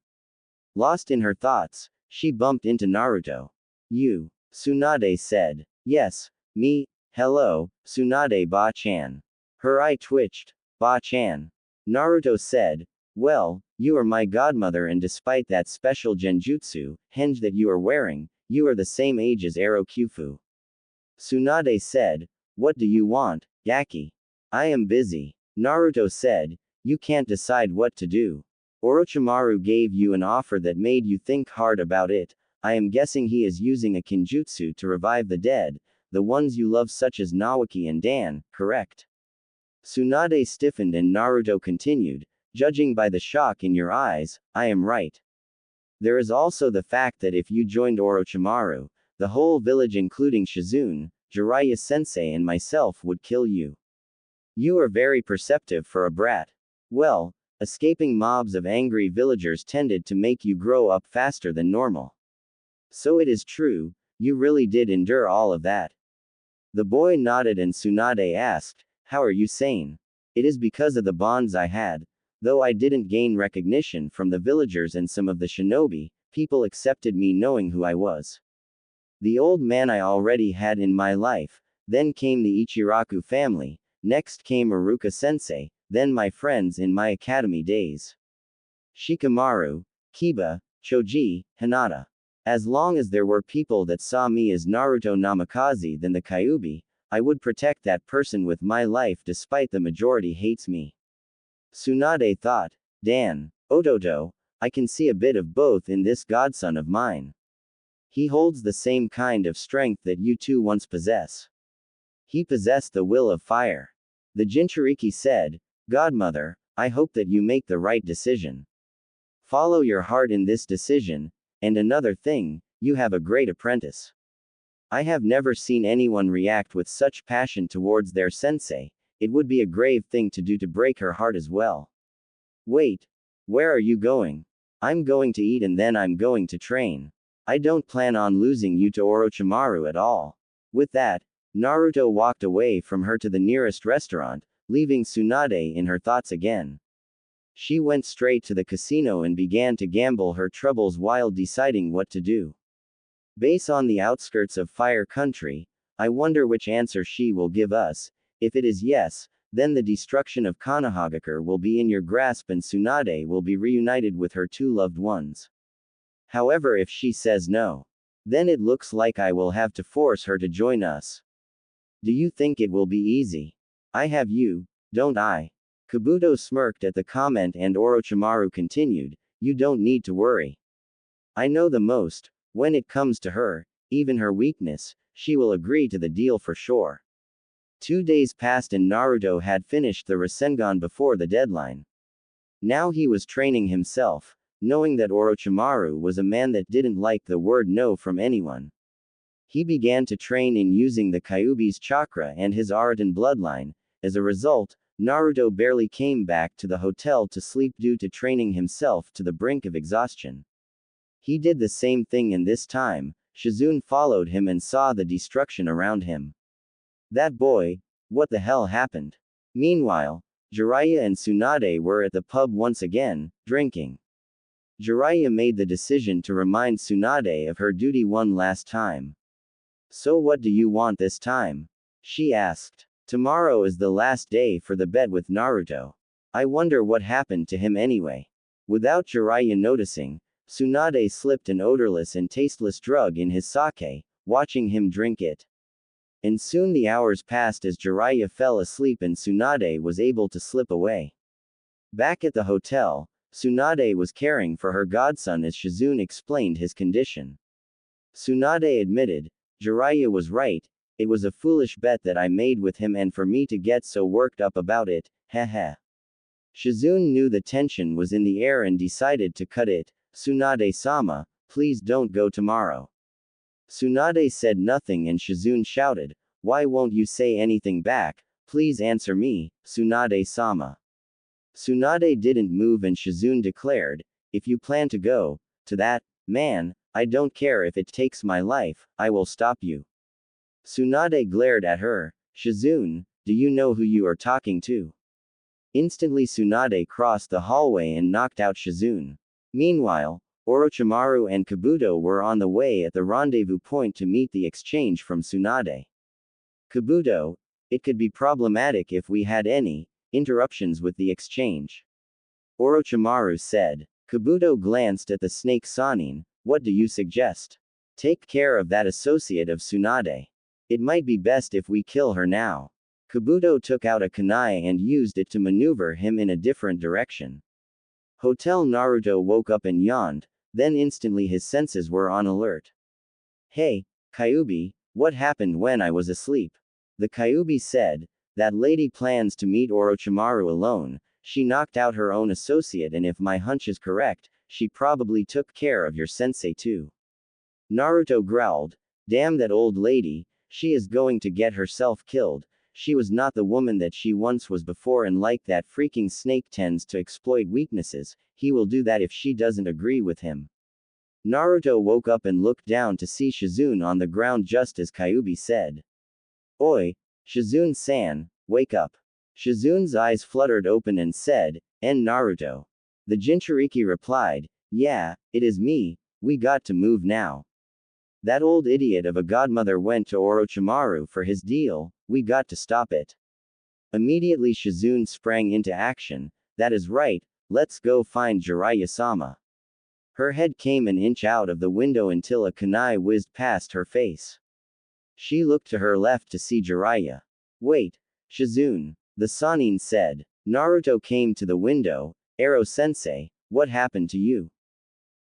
Lost in her thoughts, she bumped into Naruto. You, Tsunade said. Yes, me, hello, Tsunade Ba-chan. Her eye twitched. Ba-chan. Naruto said, well, you are my godmother and despite that special genjutsu, henge that you are wearing, you are the same age as Ero Kyufu. Tsunade said, what do you want, Yaki? I am busy. Naruto said, you can't decide what to do. Orochimaru gave you an offer that made you think hard about it. I am guessing he is using a kinjutsu to revive the dead, the ones you love such as Nawaki and Dan, correct? Tsunade stiffened and Naruto continued, judging by the shock in your eyes, I am right. There is also the fact that if you joined Orochimaru, the whole village including Shizun, Jiraiya sensei and myself would kill you. You are very perceptive for a brat. Well, escaping mobs of angry villagers tended to make you grow up faster than normal. So it is true, you really did endure all of that. The boy nodded and Tsunade asked, how are you sane? It is because of the bonds I had. Though I didn't gain recognition from the villagers and some of the shinobi, people accepted me knowing who I was. The old man I already had in my life, then came the Ichiraku family, next came Iruka sensei, then my friends in my academy days. Shikamaru, Kiba, Choji, Hinata. As long as there were people that saw me as Naruto Namikaze than the Kyuubi, I would protect that person with my life despite the majority hates me. Tsunade thought, Dan, Ototo, I can see a bit of both in this godson of mine. He holds the same kind of strength that you two once possess. He possessed the will of fire. The Jinchuriki said, Godmother, I hope that you make the right decision. Follow your heart in this decision, and another thing, you have a great apprentice. I have never seen anyone react with such passion towards their sensei. It would be a grave thing to do to break her heart as well. Wait. Where are you going? I'm going to eat and then I'm going to train. I don't plan on losing you to Orochimaru at all. With that, Naruto walked away from her to the nearest restaurant, leaving Tsunade in her thoughts again. She went straight to the casino and began to gamble her troubles while deciding what to do. Base on the outskirts of Fire Country, I wonder which answer she will give us. If it is yes, then the destruction of Konohagakure will be in your grasp and Tsunade will be reunited with her two loved ones. However, if she says no, then it looks like I will have to force her to join us. Do you think it will be easy? I have you, don't I? Kabuto smirked at the comment and Orochimaru continued, you don't need to worry. I know the most, when it comes to her, even her weakness, she will agree to the deal for sure. 2 days passed and Naruto had finished the Rasengan before the deadline. Now he was training himself, knowing that Orochimaru was a man that didn't like the word no from anyone. He began to train in using the Kyuubi's chakra and his Aratan bloodline. As a result, Naruto barely came back to the hotel to sleep due to training himself to the brink of exhaustion. He did the same thing and this time, Shizun followed him and saw the destruction around him. That boy, what the hell happened? Meanwhile, Jiraiya and Tsunade were at the pub once again, drinking. Jiraiya made the decision to remind Tsunade of her duty one last time. So what do you want this time? She asked. Tomorrow is the last day for the bet with Naruto. I wonder what happened to him anyway. Without Jiraiya noticing, Tsunade slipped an odorless and tasteless drug in his sake, watching him drink it. And soon the hours passed as Jiraiya fell asleep and Tsunade was able to slip away. Back at the hotel, Tsunade was caring for her godson as Shizun explained his condition. Tsunade admitted, Jiraiya was right, It was a foolish bet that I made with him, and for me to get so worked up about it, heh. Shizune knew the tension was in the air and decided to cut it. Tsunade-sama, please don't go tomorrow. Tsunade said nothing and Shizune shouted, why won't you say anything back? Please answer me, Tsunade-sama. Tsunade didn't move and Shizune declared, if you plan to go to that man, I don't care if it takes my life, I will stop you. Tsunade glared at her. Shizune, do you know who you are talking to? Instantly Tsunade crossed the hallway and knocked out Shizune. Meanwhile, Orochimaru and Kabuto were on the way at the rendezvous point to meet the exchange from Tsunade. Kabuto, it could be problematic if we had any interruptions with the exchange. Orochimaru said. Kabuto glanced at the snake Sanin. What do you suggest? Take care of that associate of Tsunade. It might be best if we kill her now. Kabuto took out a kunai and used it to maneuver him in a different direction. Hotel Naruto woke up and yawned, then instantly his senses were on alert. Hey, Kyuubi, what happened when I was asleep? The Kyuubi said, that lady plans to meet Orochimaru alone, she knocked out her own associate and if my hunch is correct, she probably took care of your sensei too. Naruto growled, damn that old lady, she is going to get herself killed. She was not the woman that she once was before, and like that freaking snake tends to exploit weaknesses, he will do that if she doesn't agree with him. Naruto woke up and looked down to see Shizune on the ground just as Kyuubi said. Oi, Shizune-san, wake up. Shizune's eyes fluttered open and said, Naruto. The Jinchuriki replied, yeah, it is me, we got to move now. That old idiot of a godmother went to Orochimaru for his deal, we got to stop it. Immediately Shizune sprang into action, that is right, let's go find Jiraiya-sama. Her head came an inch out of the window until a kunai whizzed past her face. She looked to her left to see Jiraiya. Wait, Shizune, the Sanin said. Naruto came to the window, Ero-sensei, what happened to you?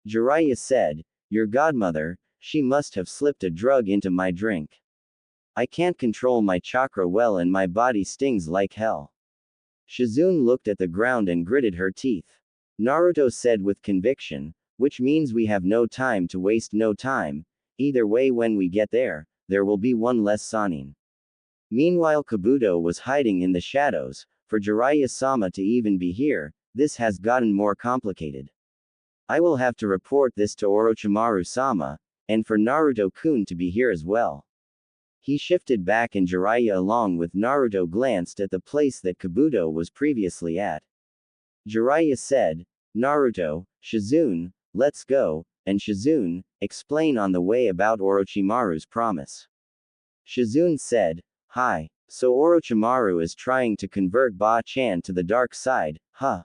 Jiraiya said, your godmother, she must have slipped a drug into my drink. I can't control my chakra well and my body stings like hell. Shizune looked at the ground and gritted her teeth. Naruto said with conviction, which means we have no time to waste, no time. Either way, when we get there, there will be one less Sanin. Meanwhile Kabuto was hiding in the shadows. For Jiraiya-sama to even be here, this has gotten more complicated. I will have to report this to Orochimaru-sama, and for Naruto-kun to be here as well. He shifted back and Jiraiya along with Naruto glanced at the place that Kabuto was previously at. Jiraiya said, Naruto, Shizune, let's go, and Shizune, explain on the way about Orochimaru's promise. Shizune said, hi, so Orochimaru is trying to convert Ba-chan to the dark side, huh?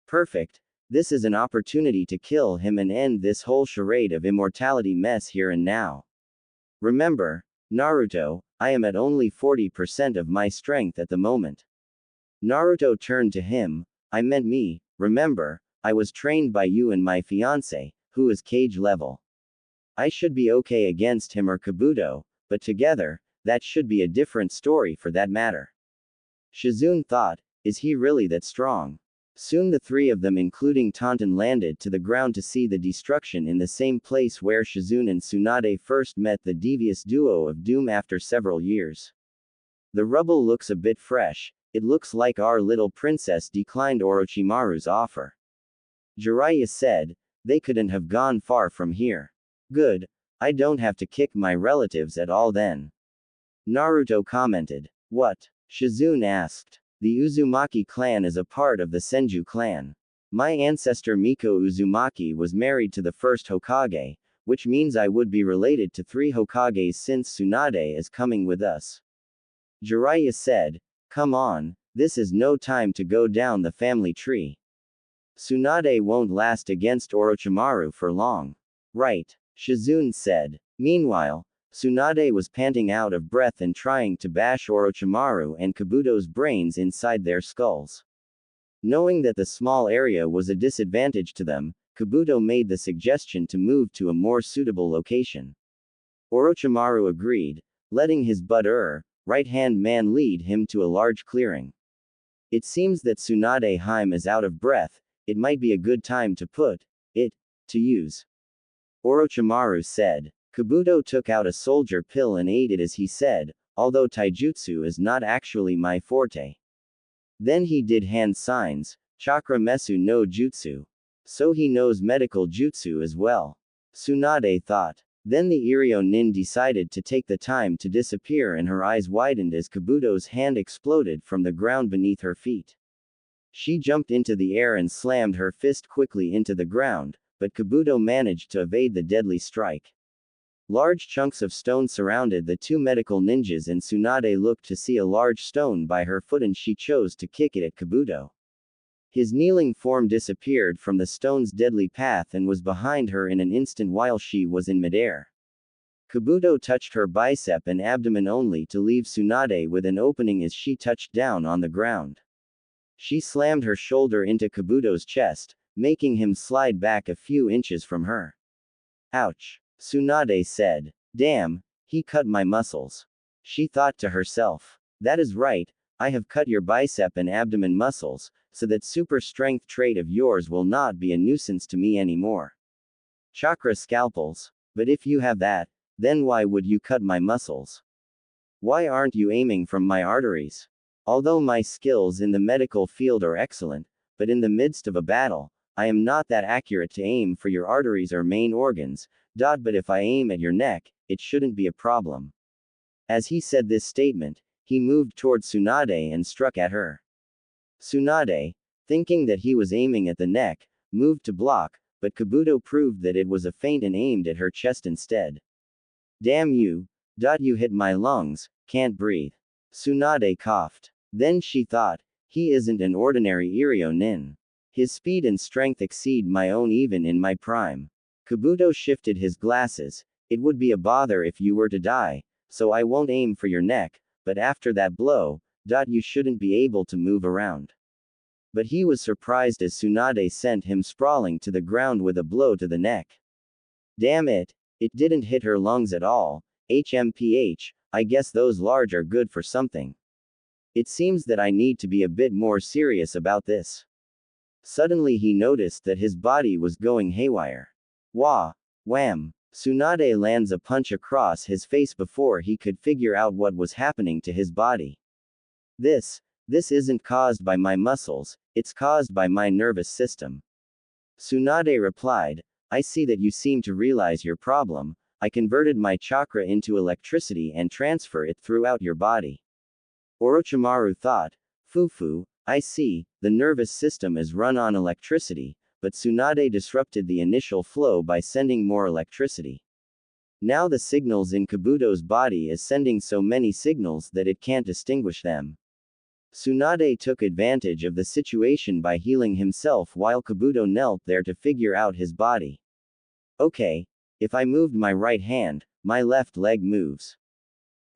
Perfect. This is an opportunity to kill him and end this whole charade of immortality mess here and now. Remember, Naruto, I am at only 40% of my strength at the moment. Naruto turned to him, I meant me, remember, I was trained by you and my fiance, who is cage level. I should be okay against him or Kabuto, but together, that should be a different story for that matter. Shizune thought, is he really that strong? Soon the three of them including Taunton landed to the ground to see the destruction in the same place where Shizune and Tsunade first met the devious duo of doom after several years. The rubble looks a bit fresh, it looks like our little princess declined Orochimaru's offer. Jiraiya said, they couldn't have gone far from here. Good, I don't have to kick my relatives at all then. Naruto commented. What? Shizune asked. The Uzumaki clan is a part of the Senju clan. My ancestor Miko Uzumaki was married to the first Hokage, which means I would be related to 3 Hokages since Tsunade is coming with us. Jiraiya said, come on, this is no time to go down the family tree. Tsunade won't last against Orochimaru for long. Right, Shizune said. Meanwhile, Tsunade was panting out of breath and trying to bash Orochimaru and Kabuto's brains inside their skulls. Knowing that the small area was a disadvantage to them, Kabuto made the suggestion to move to a more suitable location. Orochimaru agreed, letting his right-hand man lead him to a large clearing. It seems that Tsunade Haim is out of breath, it might be a good time to put it to use. Orochimaru said. Kabuto took out a soldier pill and ate it as he said, although taijutsu is not actually my forte. Then he did hand signs, chakra mesu no jutsu. So he knows medical jutsu as well. Tsunade thought. Then the Iryo Nin decided to take the time to disappear and her eyes widened as Kabuto's hand exploded from the ground beneath her feet. She jumped into the air and slammed her fist quickly into the ground, but Kabuto managed to evade the deadly strike. Large chunks of stone surrounded the two medical ninjas and Tsunade looked to see a large stone by her foot and she chose to kick it at Kabuto. His kneeling form disappeared from the stone's deadly path and was behind her in an instant while she was in midair. Kabuto touched her bicep and abdomen only to leave Tsunade with an opening as she touched down on the ground. She slammed her shoulder into Kabuto's chest, making him slide back a few inches from her. Ouch. Tsunade said. Damn, he cut my muscles. She thought to herself. That is right, I have cut your bicep and abdomen muscles, so that super strength trait of yours will not be a nuisance to me anymore. Chakra scalpels. But if you have that, then why would you cut my muscles? Why aren't you aiming from my arteries? Although my skills in the medical field are excellent, but in the midst of a battle, I am not that accurate to aim for your arteries or main organs, but if I aim at your neck, it shouldn't be a problem. As he said this statement, he moved toward Tsunade and struck at her. Tsunade, thinking that he was aiming at the neck, moved to block, but Kabuto proved that it was a feint and aimed at her chest instead. Damn you, you hit my lungs, can't breathe. Tsunade coughed. Then she thought, he isn't an ordinary Iryo Nin. His speed and strength exceed my own even in my prime. Kabuto shifted his glasses. It would be a bother if you were to die, so I won't aim for your neck, but after that blow, you shouldn't be able to move around. But he was surprised as Tsunade sent him sprawling to the ground with a blow to the neck. Damn it, it didn't hit her lungs at all. HMPH, I guess those large are good for something. It seems that I need to be a bit more serious about this. Suddenly he noticed that his body was going haywire. Wah! Wham! Tsunade lands a punch across his face before he could figure out what was happening to his body. This isn't caused by my muscles, it's caused by my nervous system. Tsunade replied, I see that you seem to realize your problem. I converted my chakra into electricity and transfer it throughout your body. Orochimaru thought, Fufu, I see, the nervous system is run on electricity, but Tsunade disrupted the initial flow by sending more electricity. Now the signals in Kabuto's body is sending so many signals that it can't distinguish them. Tsunade took advantage of the situation by healing himself while Kabuto knelt there to figure out his body. Okay, if I moved my right hand, my left leg moves.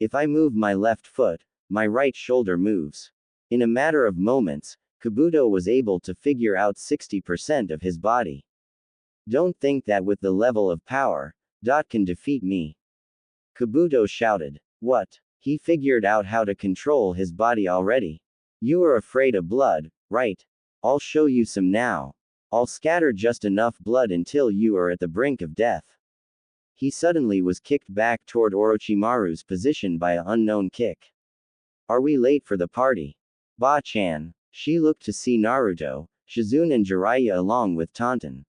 If I move my left foot, my right shoulder moves. In a matter of moments, Kabuto was able to figure out 60% of his body. Don't think that with the level of power, can defeat me. Kabuto shouted. What? He figured out how to control his body already. You are afraid of blood, right? I'll show you some now. I'll scatter just enough blood until you are at the brink of death. He suddenly was kicked back toward Orochimaru's position by an unknown kick. Are we late for the party? Ba-chan. She looked to see Naruto, Shizune and Jiraiya along with Tauntaun.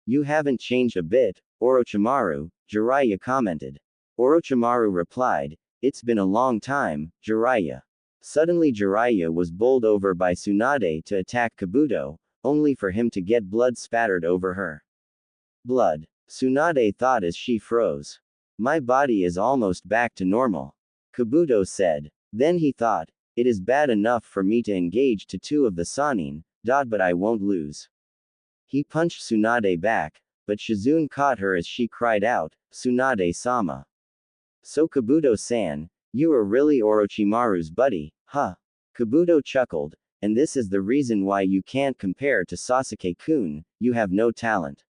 You haven't changed a bit, Orochimaru, Jiraiya commented. Orochimaru replied, it's been a long time, Jiraiya. Suddenly Jiraiya was bowled over by Tsunade to attack Kabuto, only for him to get blood spattered over her. Blood. Tsunade thought as she froze. My body is almost back to normal. Kabuto said. Then he thought, it is bad enough for me to engage to two of the Sannin, but I won't lose. He punched Tsunade back, but Shizune caught her as she cried out, Tsunade-sama. So Kabuto-san, you are really Orochimaru's buddy, huh? Kabuto chuckled, and this is the reason why you can't compare to Sasuke-kun, you have no talent.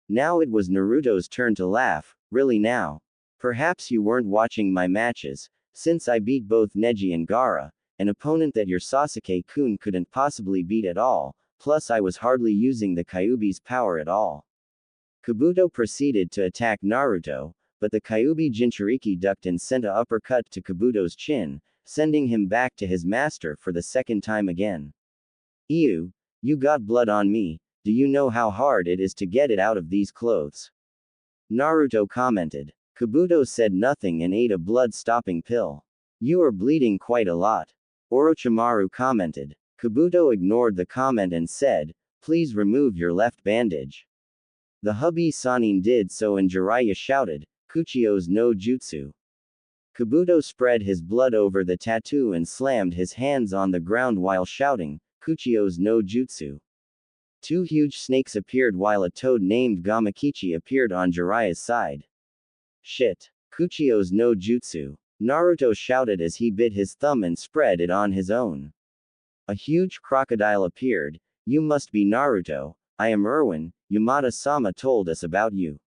Now it was Naruto's turn to laugh, really now? Perhaps you weren't watching my matches, since I beat both Neji and Gaara, an opponent that your Sasuke-kun couldn't possibly beat at all, plus I was hardly using the Kyuubi's power at all. Kabuto proceeded to attack Naruto, but the Kyuubi Jinchuriki ducked and sent a uppercut to Kabuto's chin, sending him back to his master for the second time again. Ew, you got blood on me, do you know how hard it is to get it out of these clothes? Naruto commented. Kabuto said nothing and ate a blood-stopping pill. You are bleeding quite a lot. Orochimaru commented. Kabuto ignored the comment and said, please remove your left bandage. The hubby Sanin did so and Jiraiya shouted, Kuchio's no jutsu. Kabuto spread his blood over the tattoo and slammed his hands on the ground while shouting, Kuchio's no jutsu. Two huge snakes appeared while a toad named Gamakichi appeared on Jiraiya's side. Shit. Kuchio's no jutsu. Naruto shouted as he bit his thumb and spread it on his own. A huge crocodile appeared. You must be Naruto. I am Erwin, Yamada-sama told us about you.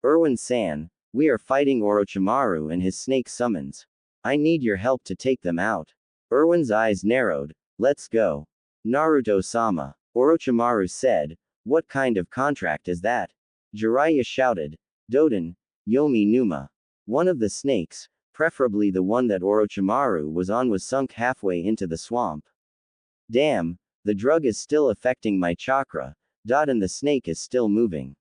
Erwin-san, we are fighting Orochimaru and his snake summons. I need your help to take them out. Erwin's eyes narrowed. Let's go. Naruto-sama. Orochimaru said, what kind of contract is that? Jiraiya shouted, Doden, Yomi Numa. One of the snakes, preferably the one that Orochimaru was on, was sunk halfway into the swamp. Damn, the drug is still affecting my chakra, and the snake is still moving.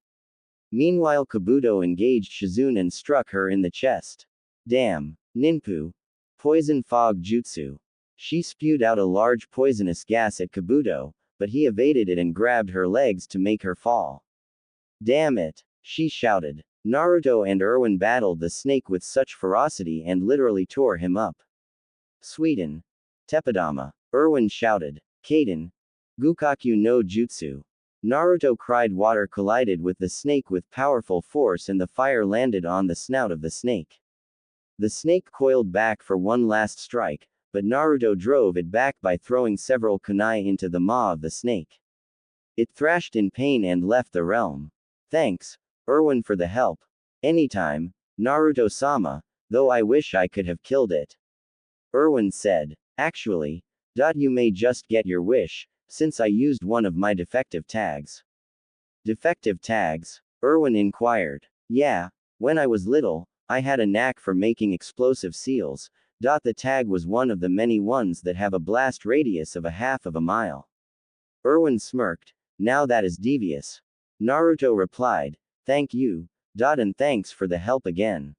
Meanwhile Kabuto engaged Shizune and struck her in the chest. Damn. Ninpu. Poison fog jutsu. She spewed out a large poisonous gas at Kabuto, but he evaded it and grabbed her legs to make her fall. Damn it, she shouted. Naruto and Erwin battled the snake with such ferocity and literally tore him up. Sweden. Teppadama. Erwin shouted. Kaden. Gukakyu no jutsu. Naruto cried. Water collided with the snake with powerful force and the fire landed on the snout of the snake. The snake coiled back for one last strike, but Naruto drove it back by throwing several kunai into the maw of the snake. It thrashed in pain and left the realm. Thanks, Erwin, for the help. Anytime, Naruto-sama, though I wish I could have killed it. Erwin said. Actually, you may just get your wish, since I used one of my defective tags. Defective tags? Erwin inquired. Yeah, when I was little, I had a knack for making explosive seals. The tag was one of the many ones that have a blast radius of a half of a mile. Erwin smirked. Now that is devious. Naruto replied. Thank you, and thanks for the help again.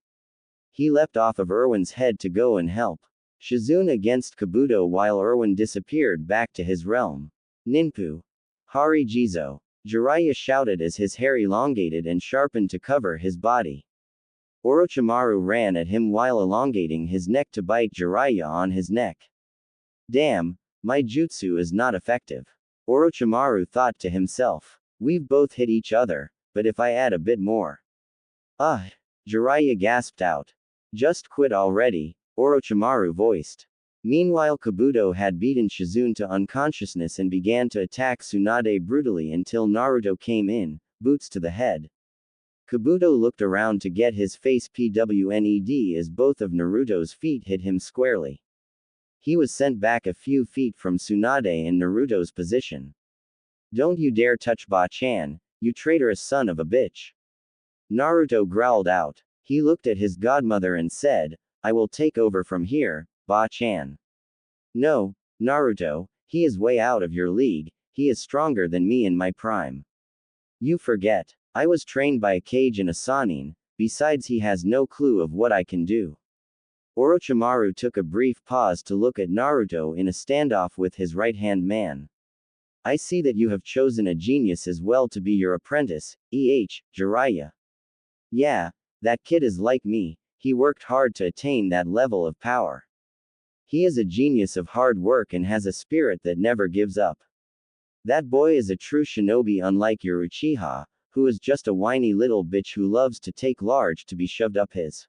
He leapt off of Erwin's head to go and help Shizune against Kabuto while Erwin disappeared back to his realm. Ninpu. Hari Jizo. Jiraiya shouted as his hair elongated and sharpened to cover his body. Orochimaru ran at him while elongating his neck to bite Jiraiya on his neck. Damn, my jutsu is not effective. Orochimaru thought to himself. We've both hit each other, but if I add a bit more. Jiraiya gasped out. Just quit already, Orochimaru voiced. Meanwhile Kabuto had beaten Shizune to unconsciousness and began to attack Tsunade brutally until Naruto came in, boots to the head. Kabuto looked around to get his face PWNED as both of Naruto's feet hit him squarely. He was sent back a few feet from Tsunade in Naruto's position. Don't you dare touch Ba-chan, you traitorous son of a bitch. Naruto growled out. He looked at his godmother and said, I will take over from here, Ba-chan. No, Naruto, he is way out of your league, he is stronger than me in my prime. You forget. I was trained by a Kage and a Sannin, besides he has no clue of what I can do. Orochimaru took a brief pause to look at Naruto in a standoff with his right-hand man. I see that you have chosen a genius as well to be your apprentice, Jiraiya. Yeah, that kid is like me, he worked hard to attain that level of power. He is a genius of hard work and has a spirit that never gives up. That boy is a true shinobi unlike your Uchiha, who is just a whiny little bitch who loves to take large to be shoved up his.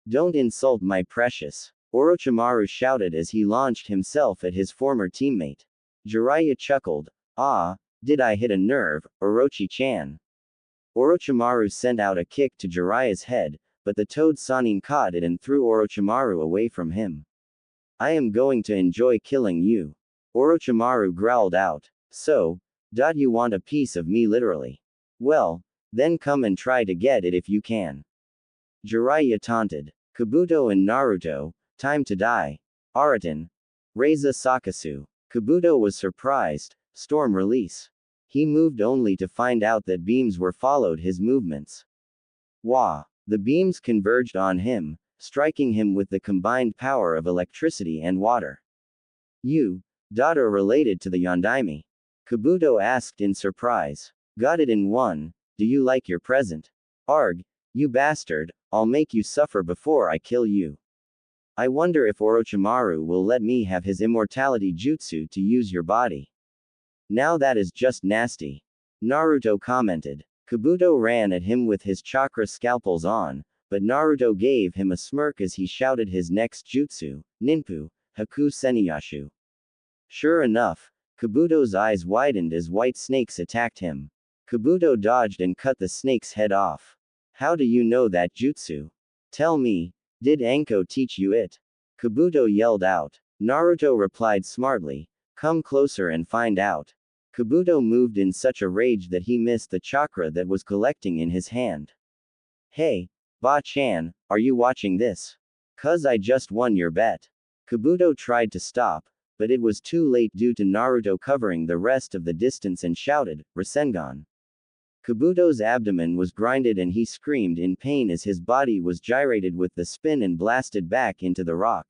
Don't insult my precious. Orochimaru shouted as he launched himself at his former teammate. Jiraiya chuckled. Ah, did I hit a nerve, Orochi-chan? Orochimaru sent out a kick to Jiraiya's head, but the toad Sanin caught it and threw Orochimaru away from him. I am going to enjoy killing you. Orochimaru growled out. So, you want a piece of me literally? Well, then come and try to get it if you can. Jiraiya taunted. Kabuto and Naruto, time to die. Araton. Reiza Sakasu. Kabuto was surprised. Storm release. He moved only to find out that beams were followed his movements. Wah! The beams converged on him, striking him with the combined power of electricity and water. You, daughter related to the Yondaime? Kabuto asked in surprise. Got it in one, do you like your present? Arg, you bastard, I'll make you suffer before I kill you. I wonder if Orochimaru will let me have his immortality jutsu to use your body. Now that is just nasty. Naruto commented. Kabuto ran at him with his chakra scalpels on, but Naruto gave him a smirk as he shouted his next jutsu, Ninpu, Haku Seniyashu. Sure enough, Kabuto's eyes widened as white snakes attacked him. Kabuto dodged and cut the snake's head off. How do you know that jutsu? Tell me, did Anko teach you it? Kabuto yelled out. Naruto replied smartly, come closer and find out. Kabuto moved in such a rage that he missed the chakra that was collecting in his hand. Hey, Ba-chan, are you watching this? 'Cause I just won your bet. Kabuto tried to stop, but it was too late due to Naruto covering the rest of the distance and shouted, Rasengan. Kabuto's abdomen was grinded and he screamed in pain as his body was gyrated with the spin and blasted back into the rock.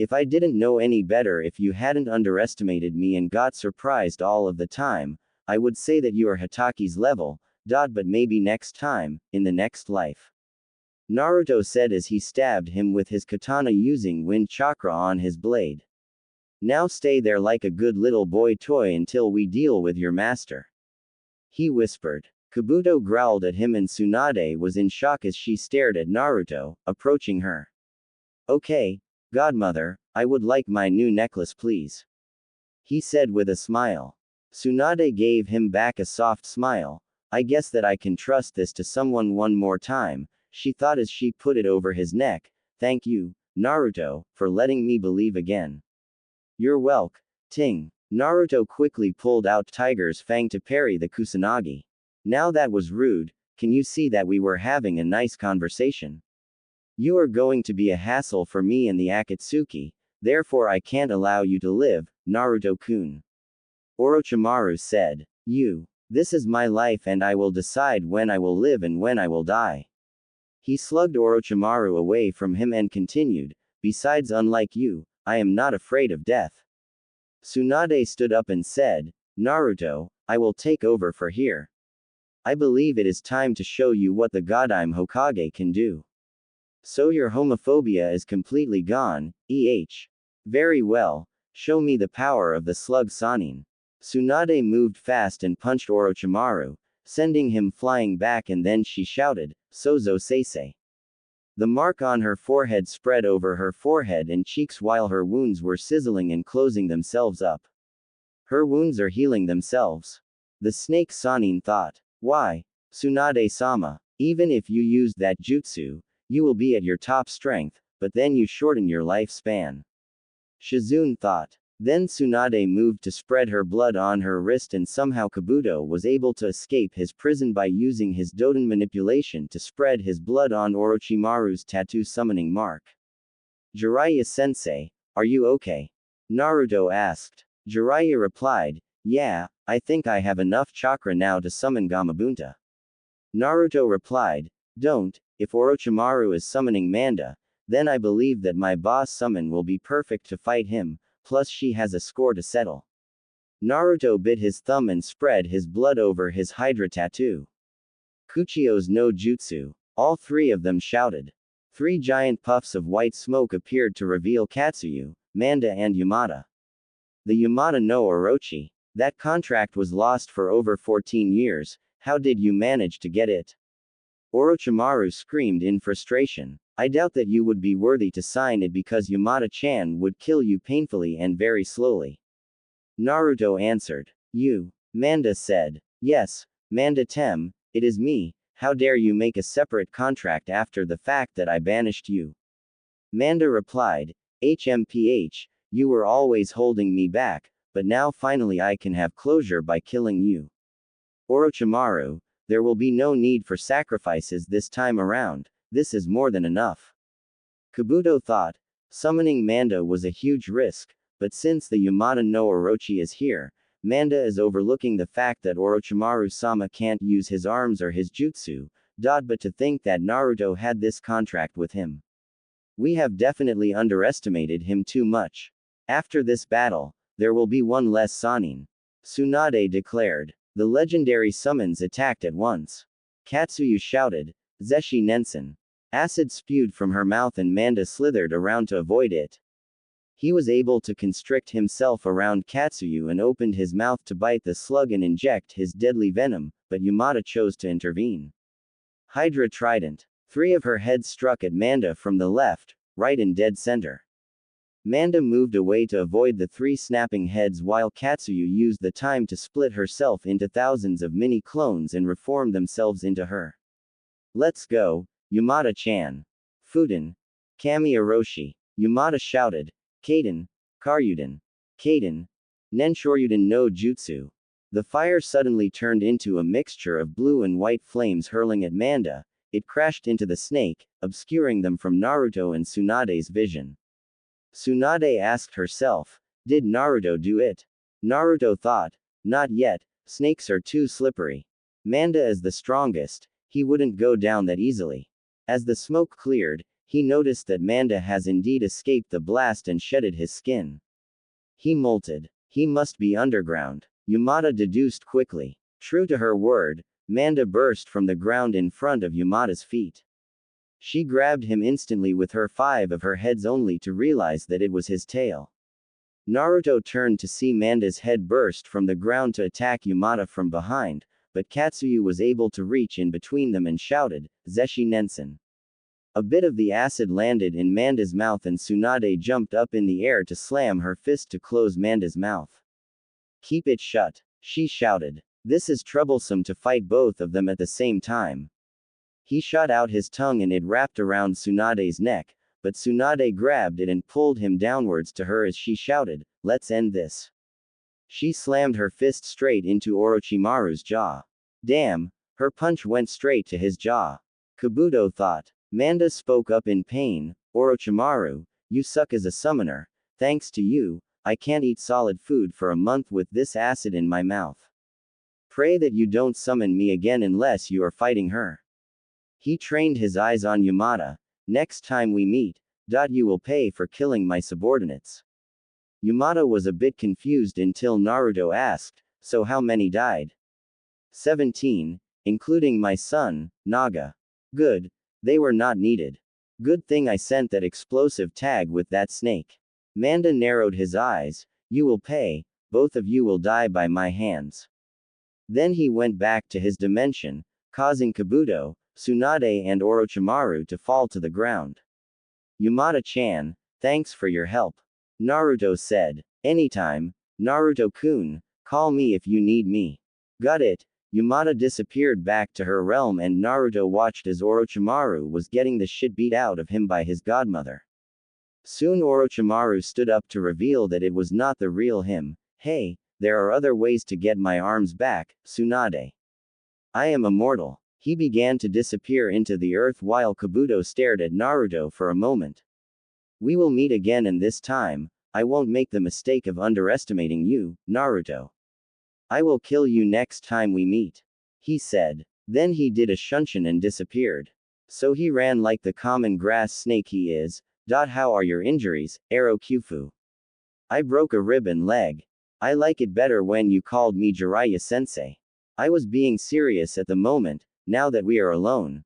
If I didn't know any better, if you hadn't underestimated me and got surprised all of the time, I would say that you are Hitaki's level, but maybe next time, in the next life. Naruto said as he stabbed him with his katana using wind chakra on his blade. Now stay there like a good little boy toy until we deal with your master. He whispered. Kabuto growled at him and Tsunade was in shock as she stared at Naruto, approaching her. Okay, Godmother, I would like my new necklace please. He said with a smile. Tsunade gave him back a soft smile. I guess that I can trust this to someone one more time, she thought as she put it over his neck. Thank you, Naruto, for letting me believe again. You're welcome, Ting. Naruto quickly pulled out Tiger's Fang to parry the Kusanagi. Now that was rude, can you see that we were having a nice conversation? You are going to be a hassle for me and the Akatsuki, therefore I can't allow you to live, Naruto-kun. Orochimaru said. This is my life and I will decide when I will live and when I will die. He slugged Orochimaru away from him and continued, besides unlike you, I am not afraid of death. Tsunade stood up and said, Naruto, I will take over for here. I believe it is time to show you what the Godime Hokage can do. So your homophobia is completely gone, Very well, show me the power of the slug Sanin. Tsunade moved fast and punched Orochimaru, sending him flying back and then she shouted, Sozo Seisei. The mark on her forehead spread over her forehead and cheeks while her wounds were sizzling and closing themselves up. Her wounds are healing themselves. The snake Sanin thought. Why, Tsunade-sama, even if you used that jutsu, you will be at your top strength, but then you shorten your lifespan. Shizune thought. Then Tsunade moved to spread her blood on her wrist and somehow Kabuto was able to escape his prison by using his Doden manipulation to spread his blood on Orochimaru's tattoo summoning mark. Jiraiya-sensei, are you okay? Naruto asked. Jiraiya replied, yeah, I think I have enough chakra now to summon Gamabunta. Naruto replied, don't, if Orochimaru is summoning Manda, then I believe that my boss summon will be perfect to fight him. Plus she has a score to settle. Naruto bit his thumb and spread his blood over his Hydra tattoo. Kuchio's no jutsu. All three of them shouted. 3 giant puffs of white smoke appeared to reveal Katsuyu, Manda and Yamada. The Yamada no Orochi. That contract was lost for over 14 years, how did you manage to get it? Orochimaru screamed in frustration. I doubt that you would be worthy to sign it because Yamada-chan would kill you painfully and very slowly. Naruto answered. You. Manda said. Yes, Manda-tem, it is me, How dare you make a separate contract after the fact that I banished you? Manda replied, HMPH, you were always holding me back, but now finally I can have closure by killing you. Orochimaru, there will be no need for sacrifices this time around, this is more than enough. Kabuto thought, summoning Manda was a huge risk, but since the Yamada no Orochi is here, Manda is overlooking the fact that Orochimaru-sama can't use his arms or his jutsu, but to think that Naruto had this contract with him. We have definitely underestimated him too much. After this battle, there will be one less Sannin. Tsunade declared. The legendary summons attacked at once. Katsuyu shouted, Zeshi Nensen. Acid spewed from her mouth and Manda slithered around to avoid it. He was able to constrict himself around Katsuyu and opened his mouth to bite the slug and inject his deadly venom, but Yamada chose to intervene. Hydra Trident. 3 of her heads struck at Manda from the left, right and dead center. Manda moved away to avoid the 3 snapping heads while Katsuyu used the time to split herself into thousands of mini clones and reform themselves into her. Let's go, Yamada-chan. Fuden. Kami Oroshi. Yamada shouted. Kaden. Karyuden. Kaden. Nenshoryuden no Jutsu. The fire suddenly turned into a mixture of blue and white flames hurling at Manda. It crashed into the snake, obscuring them from Naruto and Tsunade's vision. Tsunade asked herself, did Naruto do it? Naruto thought, not yet, snakes are too slippery. Manda is the strongest, he wouldn't go down that easily. As the smoke cleared, he noticed that Manda has indeed escaped the blast and shedded his skin. He molted. He must be underground. Yamada deduced quickly. True to her word, Manda burst from the ground in front of Yamada's feet. She grabbed him instantly with her 5 of her heads only to realize that it was his tail. Naruto turned to see Manda's head burst from the ground to attack Yamada from behind, but Katsuyu was able to reach in between them and shouted, Zeshi Nensen. A bit of the acid landed in Manda's mouth and Tsunade jumped up in the air to slam her fist to close Manda's mouth. Keep it shut, she shouted. This is troublesome to fight both of them at the same time. He shot out his tongue and it wrapped around Tsunade's neck, but Tsunade grabbed it and pulled him downwards to her as she shouted, let's end this. She slammed her fist straight into Orochimaru's jaw. Damn, her punch went straight to his jaw. Kabuto thought. Manda spoke up in pain, Orochimaru, you suck as a summoner, thanks to you, I can't eat solid food for a month with this acid in my mouth. Pray that you don't summon me again unless you are fighting her. He trained his eyes on Yamada, next time we meet, you will pay for killing my subordinates. Yamada was a bit confused until Naruto asked, so how many died? 17, including my son, Naga. Good. They were not needed. Good thing I sent that explosive tag with that snake. Manda narrowed his eyes, you will pay, both of you will die by my hands. Then he went back to his dimension, causing Kabuto, Tsunade and Orochimaru to fall to the ground. Yamada-chan, thanks for your help. Naruto said. Anytime, Naruto-kun, call me if you need me. Got it. Yamada disappeared back to her realm and Naruto watched as Orochimaru was getting the shit beat out of him by his godmother. Soon Orochimaru stood up to reveal that it was not the real him. Hey, there are other ways to get my arms back, Tsunade. I am immortal. He began to disappear into the earth while Kabuto stared at Naruto for a moment. We will meet again and this time, I won't make the mistake of underestimating you, Naruto. I will kill you next time we meet. He said. Then he did a shunshin and disappeared. So he ran like the common grass snake he is. How are your injuries, Aro Kyufu? I broke a rib and leg. I like it better when you called me Jiraiya-sensei. I was being serious at the moment, now that we are alone.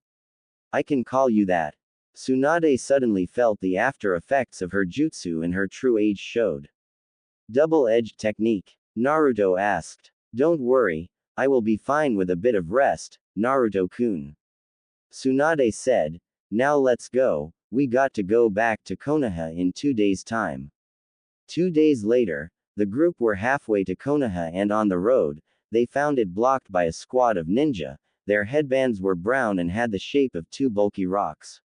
I can call you that. Tsunade suddenly felt the after effects of her jutsu and her true age showed. Double-edged technique. Naruto asked. Don't worry, I will be fine with a bit of rest, Naruto-kun. Tsunade said, now let's go, we got to go back to Konoha in 2 days' time. 2 days later, the group were halfway to Konoha and on the road, they found it blocked by a squad of ninja, Their headbands were brown and had the shape of two bulky rocks.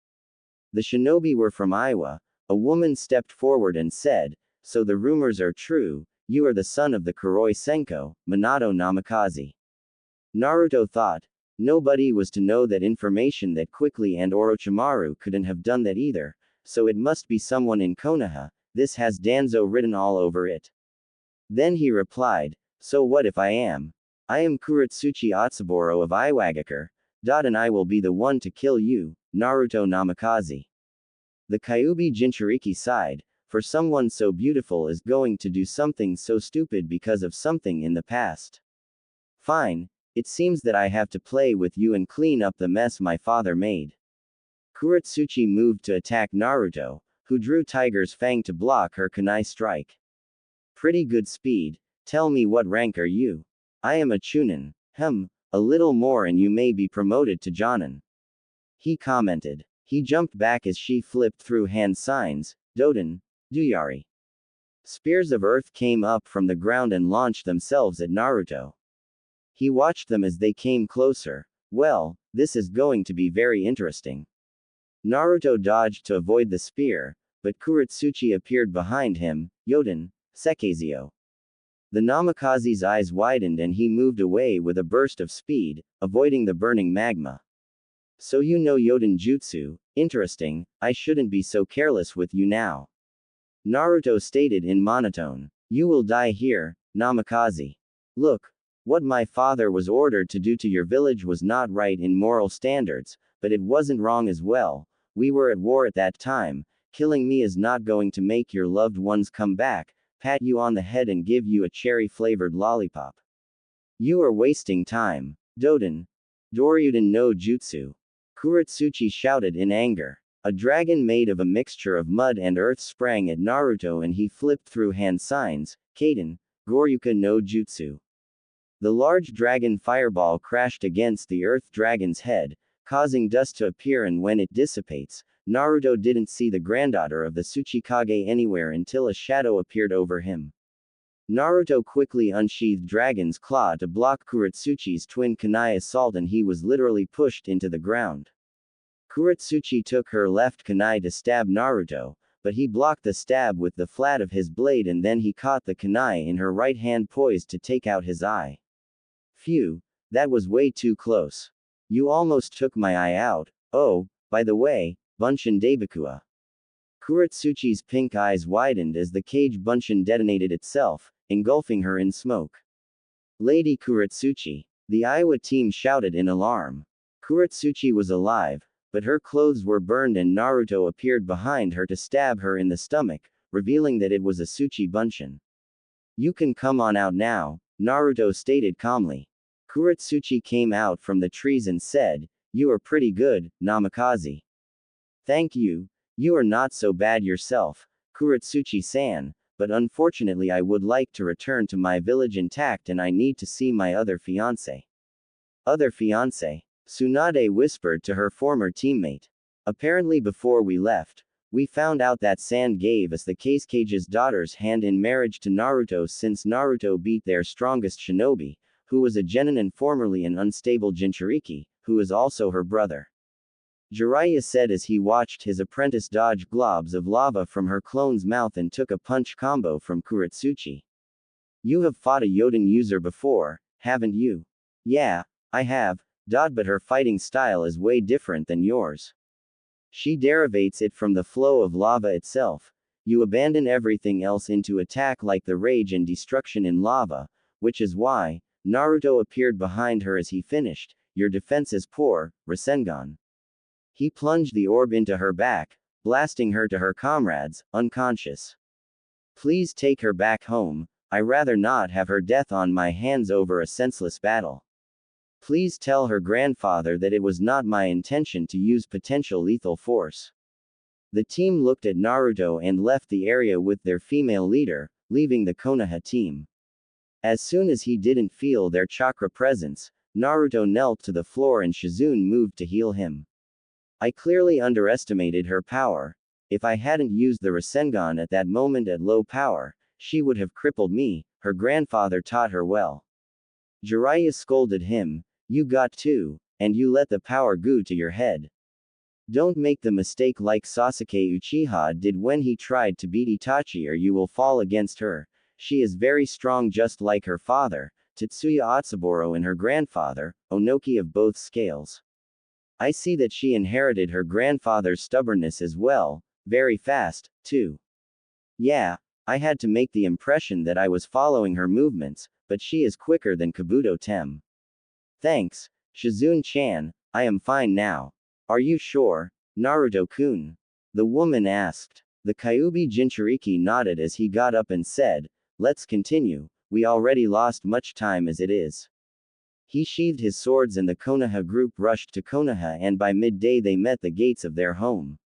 The shinobi were from Iowa. A woman stepped forward and said, "So the rumors are true, you are the son of the Kuroi Senko, Minato Namikaze." Naruto thought. Nobody was to know that information that quickly, and Orochimaru couldn't have done that either, so it must be someone in Konoha. This has Danzo written all over it. Then he replied, "So what if I am? I am Kuretsuchi Otsuboro of Iwagakure, and I will be the one to kill you, Naruto Namikaze." The Kyuubi Jinchuriki sighed, for someone so beautiful is going to do something so stupid because of something in the past. Fine, it seems that I have to play with you and clean up the mess my father made. Kuretsuchi moved to attack Naruto, who drew Tiger's Fang to block her kunai strike. Pretty good speed. Tell me, what rank are you? I am a Chunin. A little more and you may be promoted to Jonin. He commented. He jumped back as she flipped through hand signs, Doden, Duyari. Spears of earth came up from the ground and launched themselves at Naruto. He watched them as they came closer. Well, this is going to be very interesting. Naruto dodged to avoid the spear, but Kuretsuchi appeared behind him, Yoden, Sekizio. The Namikaze's eyes widened and he moved away with a burst of speed, avoiding the burning magma. So you know Yoden Jutsu, interesting, I shouldn't be so careless with you now. Naruto stated in monotone. You will die here, Namikaze. Look, what my father was ordered to do to your village was not right in moral standards, but it wasn't wrong as well. We were at war at that time. Killing me is not going to make your loved ones come back, pat you on the head and give you a cherry-flavored lollipop. You are wasting time. Doden. Doryuden no Jutsu. Kuretsuchi shouted in anger. A dragon made of a mixture of mud and earth sprang at Naruto and he flipped through hand signs, Kaden, Goryuka no Jutsu. The large dragon fireball crashed against the earth dragon's head, causing dust to appear, and when it dissipates, Naruto didn't see the granddaughter of the Tsuchikage anywhere until a shadow appeared over him. Naruto quickly unsheathed Dragon's Claw to block Kuretsuchi's twin kunai assault and he was literally pushed into the ground. Kuretsuchi took her left kunai to stab Naruto, but he blocked the stab with the flat of his blade and then he caught the kunai in her right hand poised to take out his eye. Phew, that was way too close. You almost took my eye out. Oh, by the way, Bunshin Daibakua. Kuretsuchi's pink eyes widened as the cage Bunshin detonated itself, engulfing her in smoke. Lady Kuretsuchi. The Iowa team shouted in alarm. Kuretsuchi was alive, but her clothes were burned and Naruto appeared behind her to stab her in the stomach, revealing that it was a Tsuchi Bunshin. You can come on out now, Naruto stated calmly. Kuretsuchi came out from the trees and said, "You are pretty good, Namikaze." "Thank you. You are not so bad yourself, Kuretsuchi-san, but unfortunately I would like to return to my village intact and I need to see my other fiance." Other fiance? Tsunade whispered to her former teammate. Apparently before we left, we found out that Sand gave us the Kage's daughter's hand in marriage to Naruto since Naruto beat their strongest shinobi, who was a genin and formerly an unstable Jinchuriki, who is also her brother. Jiraiya said as he watched his apprentice dodge globs of lava from her clone's mouth and took a punch combo from Kuretsuchi. You have fought a Yoden user before, haven't you? Yeah, I have, but her fighting style is way different than yours. She derivates it from the flow of lava itself. You abandon everything else into attack like the rage and destruction in lava, which is why, Naruto appeared behind her as he finished, your defense is poor, Rasengan. He plunged the orb into her back, blasting her to her comrades, unconscious. Please take her back home, I rather not have her death on my hands over a senseless battle. Please tell her grandfather that it was not my intention to use potential lethal force. The team looked at Naruto and left the area with their female leader, leaving the Konoha team. As soon as he didn't feel their chakra presence, Naruto knelt to the floor and Shizune moved to heal him. I clearly underestimated her power. If I hadn't used the Rasengan at that moment at low power, she would have crippled me, her grandfather taught her well. Jiraiya scolded him, you got 2, and you let the power go to your head. Don't make the mistake like Sasuke Uchiha did when he tried to beat Itachi, or you will fall against her. She is very strong, just like her father, Tetsuya Otsuboro, and her grandfather, Onoki of both scales. I see that she inherited her grandfather's stubbornness as well, very fast, too. Yeah, I had to make the impression that I was following her movements, but she is quicker than Kabuto Tem. Thanks, Shizune-chan, I am fine now. Are you sure, Naruto-kun? The woman asked. The Kyuubi Jinchuriki nodded as he got up and said, let's continue, we already lost much time as it is. He sheathed his swords and the Konoha group rushed to Konoha, and by midday they met the gates of their home.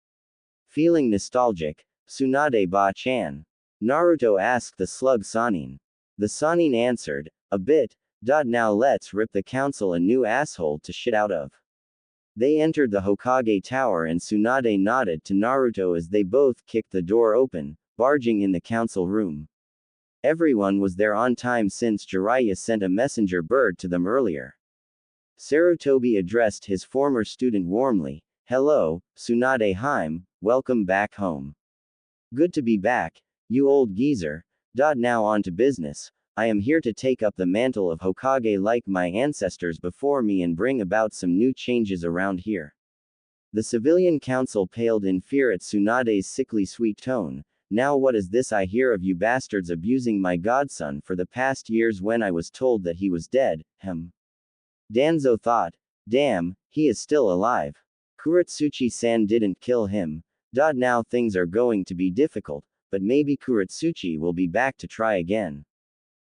Feeling nostalgic, Tsunade ba-chan? Naruto asked the slug Sannin. The Sannin answered, a bit. Now let's rip the council a new asshole to shit out of. They entered the Hokage tower and Tsunade nodded to Naruto as they both kicked the door open, barging in the council room. Everyone was there on time since Jiraiya sent a messenger bird to them earlier. Sarutobi addressed his former student warmly, hello, Tsunade Harem, welcome back home. Good to be back, you old geezer. Now on to business. I am here to take up the mantle of Hokage like my ancestors before me and bring about some new changes around here. The civilian council paled in fear at Tsunade's sickly sweet tone. Now what is this I hear of you bastards abusing my godson for the past years when I was told that he was dead? Danzo thought. Damn, he is still alive. Kuretsuchi-san didn't kill him. Now things are going to be difficult, but maybe Kuretsuchi will be back to try again.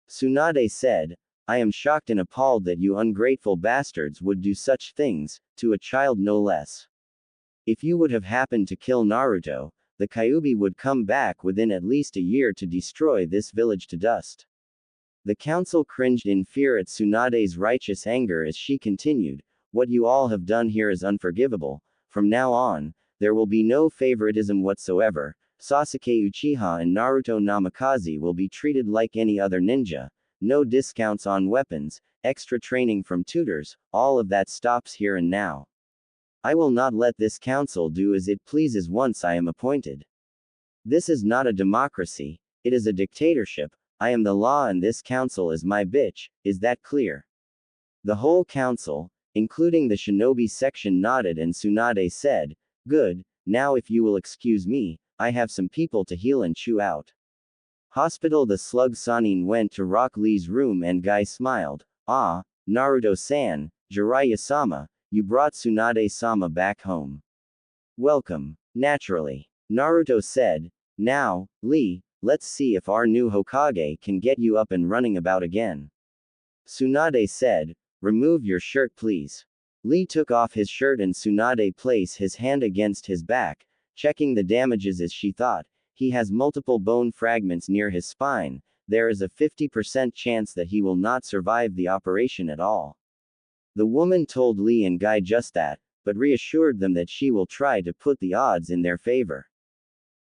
Tsunade said, I am shocked and appalled that you ungrateful bastards would do such things, to a child no less. If you would have happened to kill Naruto, the Kyuubi would come back within at least a year to destroy this village to dust. The council cringed in fear at Tsunade's righteous anger as she continued, what you all have done here is unforgivable. From now on, there will be no favoritism whatsoever. Sasuke Uchiha and Naruto Namikaze will be treated like any other ninja. No discounts on weapons, extra training from tutors, all of that stops here and now. I will not let this council do as it pleases once I am appointed. This is not a democracy, it is a dictatorship. I am the law and this council is my bitch, is that clear? The whole council, including the shinobi section, nodded and Tsunade said, good, now if you will excuse me, I have some people to heal and chew out. Hospital. The slug Sannin went to Rock Lee's room and Guy smiled. Ah, Naruto-san, Jiraiya-sama, you brought Tsunade-sama back home. Welcome. Naturally. Naruto said. Now, Lee, let's see if our new Hokage can get you up and running about again. Tsunade said, remove your shirt please. Lee took off his shirt and Tsunade placed his hand against his back, checking the damages as she thought. He has multiple bone fragments near his spine. There is a 50% chance that he will not survive the operation at all. The woman told Lee and Guy just that, but reassured them that she will try to put the odds in their favor.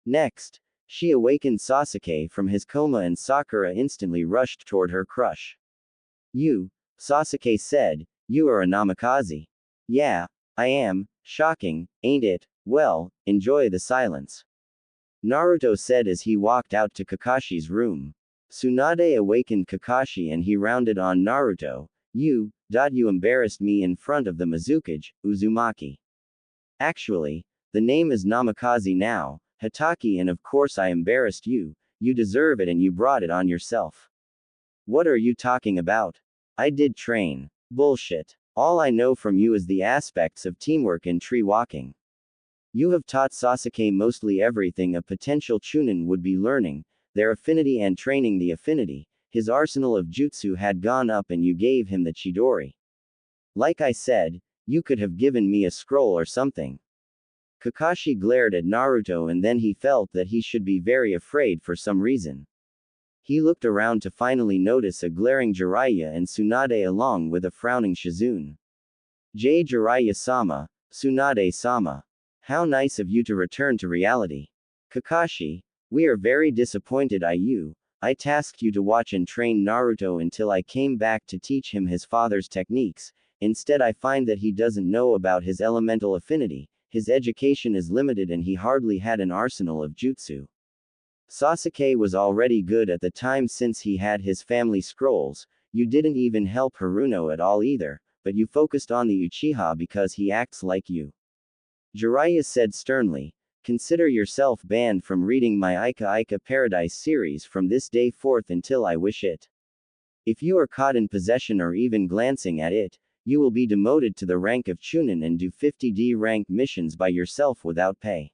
Next, she awakened Sasuke from his coma and Sakura instantly rushed toward her crush. You, Sasuke said, you are a Namikaze. Yeah, I am. Shocking, ain't it? Well, enjoy the silence. Naruto said as he walked out to Kakashi's room. Tsunade awakened Kakashi and he rounded on Naruto. You embarrassed me in front of the Mizukage, Uzumaki. Actually, the name is Namikaze now, Hatake, and of course I embarrassed you. You deserve it and you brought it on yourself. What are you talking about? I did train. Bullshit. All I know from you is the aspects of teamwork and tree walking. You have taught Sasuke mostly everything a potential Chunin would be learning, their affinity and training the affinity. His arsenal of jutsu had gone up and you gave him the Chidori. Like I said, you could have given me a scroll or something. Kakashi glared at Naruto and then he felt that he should be very afraid for some reason. He looked around to finally notice a glaring Jiraiya and Tsunade along with a frowning Shizune. Jiraiya-sama, Tsunade-sama. How nice of you to return to reality. Kakashi, we are very disappointed I tasked you to watch and train Naruto until I came back to teach him his father's techniques, Instead, I find that he doesn't know about his elemental affinity, his education is limited, and he hardly had an arsenal of jutsu. Sasuke was already good at the time since he had his family scrolls. You didn't even help Haruno at all either, but you focused on the Uchiha because he acts like you. Jiraiya said sternly, consider yourself banned from reading my Aika Aika Paradise series from this day forth until I wish it. If you are caught in possession or even glancing at it, you will be demoted to the rank of Chunin and do 50D rank missions by yourself without pay.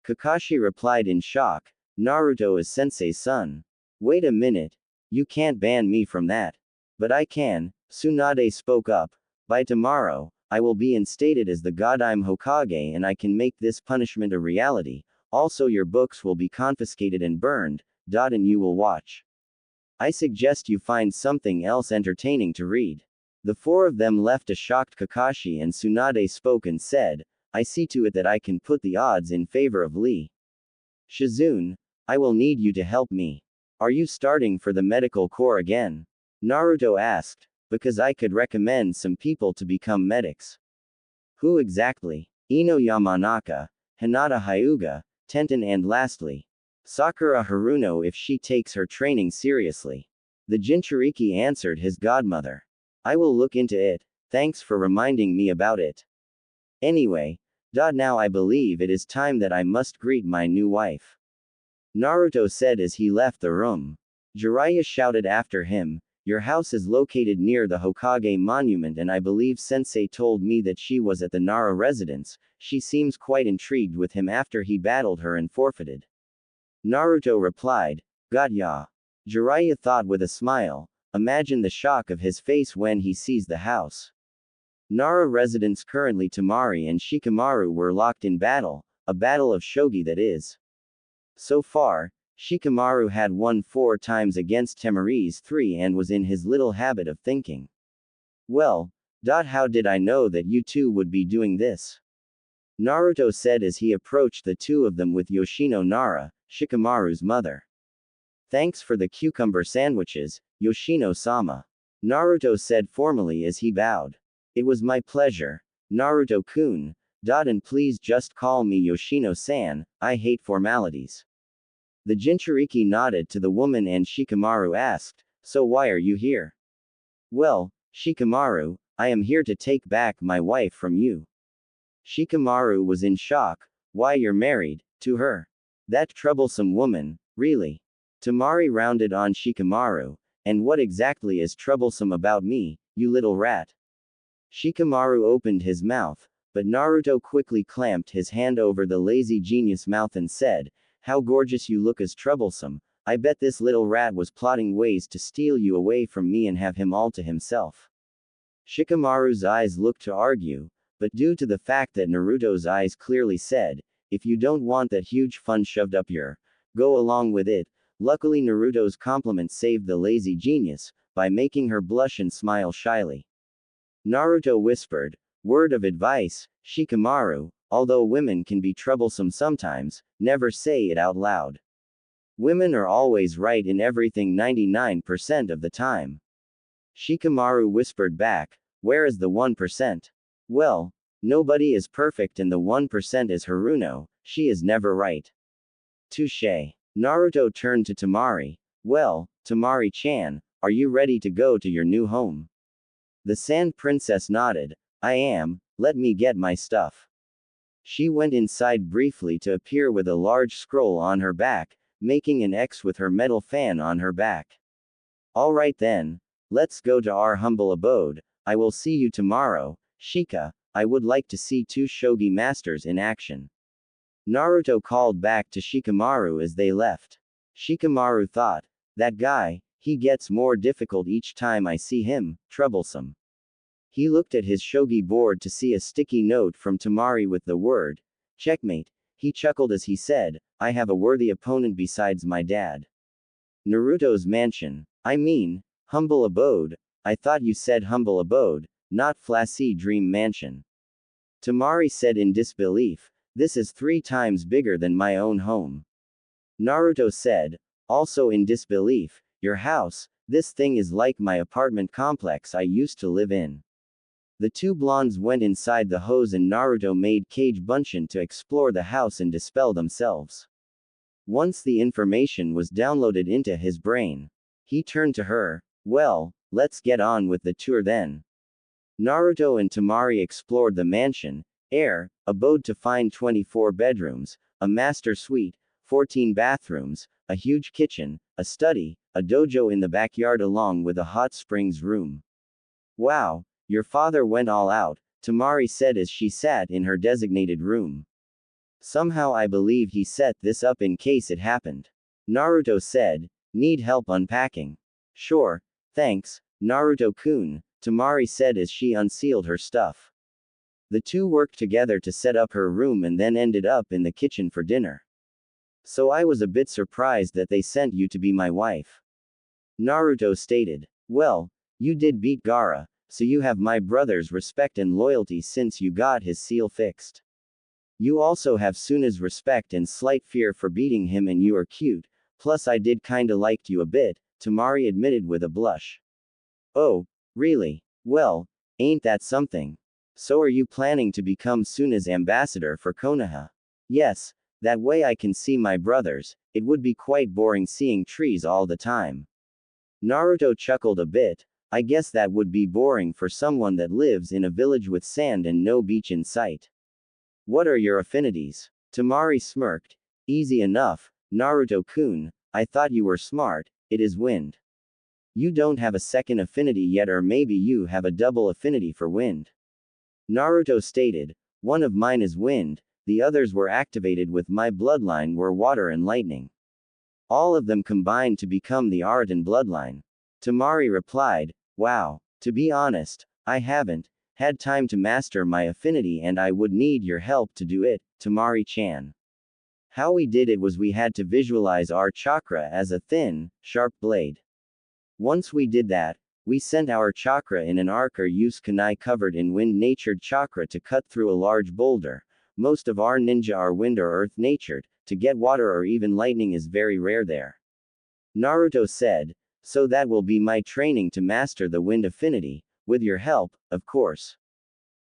Kakashi replied in shock, Naruto is Sensei's son. Wait a minute. You can't ban me from that. But I can, Tsunade spoke up. By tomorrow, I will be instated as the Godime Hokage and I can make this punishment a reality. Also, your books will be confiscated and burned, and you will watch. I suggest you find something else entertaining to read. The four of them left a shocked Kakashi, and Tsunade spoke and said, I see to it that I can put the odds in favor of Lee. Shizune, I will need you to help me. Are you starting for the medical corps again? Naruto asked, because I could recommend some people to become medics. Who exactly? Ino Yamanaka, Hinata Hyuga, Tenten, and lastly, Sakura Haruno if she takes her training seriously. The Jinchuriki answered his godmother. I will look into it, thanks for reminding me about it. Anyway, now I believe it is time that I must greet my new wife. Naruto said as he left the room. Jiraiya shouted after him, your house is located near the Hokage monument and I believe Sensei told me that she was at the Nara residence. She seems quite intrigued with him after he battled her and forfeited. Naruto replied, got ya. Jiraiya thought with a smile, imagine the shock of his face when he sees the house. Nara residence currently Temari and Shikamaru were locked in battle, a battle of shogi that is. So far, Shikamaru had won 4 times against Temari's 3 and was in his little habit of thinking. Well, how did I know that you two would be doing this? Naruto said as he approached the two of them with Yoshino Nara, Shikamaru's mother. Thanks for the cucumber sandwiches, Yoshino-sama. Naruto said formally as he bowed. It was my pleasure, Naruto-kun, and please just call me Yoshino-san, I hate formalities. The Jinchuriki nodded to the woman and Shikamaru asked, so why are you here? Well, Shikamaru, I am here to take back my wife from you. Shikamaru was in shock, why you're married, to her? That troublesome woman, really? Temari rounded on Shikamaru, and what exactly is troublesome about me, you little rat? Shikamaru opened his mouth, but Naruto quickly clamped his hand over the lazy genius mouth and said, how gorgeous you look is troublesome, I bet this little rat was plotting ways to steal you away from me and have him all to himself. Shikamaru's eyes looked to argue, but due to the fact that Naruto's eyes clearly said, if you don't want that huge fun shoved up your, go along with it, luckily Naruto's compliment saved the lazy genius, by making her blush and smile shyly. Naruto whispered, word of advice, Shikamaru, although women can be troublesome sometimes, never say it out loud. Women are always right in everything 99% of the time. Shikamaru whispered back, where is the 1%? Well, nobody is perfect and the 1% is Haruno, she is never right. Touché. Naruto turned to Temari, well, Temari-chan, are you ready to go to your new home? The Sand Princess nodded, I am, let me get my stuff. She went inside briefly to appear with a large scroll on her back, making an X with her metal fan on her back. Alright then, let's go to our humble abode, I will see you tomorrow, Shika, I would like to see 2 shogi masters in action. Naruto called back to Shikamaru as they left. Shikamaru thought, that guy, he gets more difficult each time I see him, troublesome. He looked at his shogi board to see a sticky note from Temari with the word, checkmate. He chuckled as he said, I have a worthy opponent besides my dad. Naruto's mansion. I mean, humble abode. I thought you said humble abode, not flashy dream mansion. Temari said in disbelief, this is 3 times bigger than my own home. Naruto said, also in disbelief, your house, this thing is like my apartment complex I used to live in. The two blondes went inside the hose and Naruto made Kage Bunshin to explore the house and dispel themselves. Once the information was downloaded into his brain, he turned to her. Well, let's get on with the tour then. Naruto and Temari explored the mansion, abode to find 24 bedrooms, a master suite, 14 bathrooms, a huge kitchen, a study, a dojo in the backyard along with a hot springs room. Wow, your father went all out, Temari said as she sat in her designated room. Somehow I believe he set this up in case it happened. Naruto said, need help unpacking? Sure, thanks, Naruto-kun, Temari said as she unsealed her stuff. The two worked together to set up her room and then ended up in the kitchen for dinner. So I was a bit surprised that they sent you to be my wife. Naruto stated. Well, you did beat Gaara, so you have my brother's respect and loyalty since you got his seal fixed. You also have Suna's respect and slight fear for beating him, and you are cute, plus I did kinda liked you a bit, Temari admitted with a blush. Oh, really? Well, ain't that something? So are you planning to become Suna's ambassador for Konoha? Yes, that way I can see my brothers, it would be quite boring seeing trees all the time. Naruto chuckled a bit. I guess that would be boring for someone that lives in a village with sand and no beach in sight. What are your affinities? Temari smirked. Easy enough, Naruto-kun, I thought you were smart, it is wind. You don't have a second affinity yet, or maybe you have a double affinity for wind. Naruto stated, one of mine is wind, the others were activated with my bloodline were water and lightning. All of them combined to become the Aratan bloodline. Temari replied, wow, to be honest, I haven't had time to master my affinity and I would need your help to do it, Temari-chan. How we did it was we had to visualize our chakra as a thin, sharp blade. Once we did that, we sent our chakra in an arc or use kunai covered in wind-natured chakra to cut through a large boulder. Most of our ninja are wind or earth-natured, to get water or even lightning is very rare there. Naruto said, so that will be my training to master the wind affinity, with your help, of course.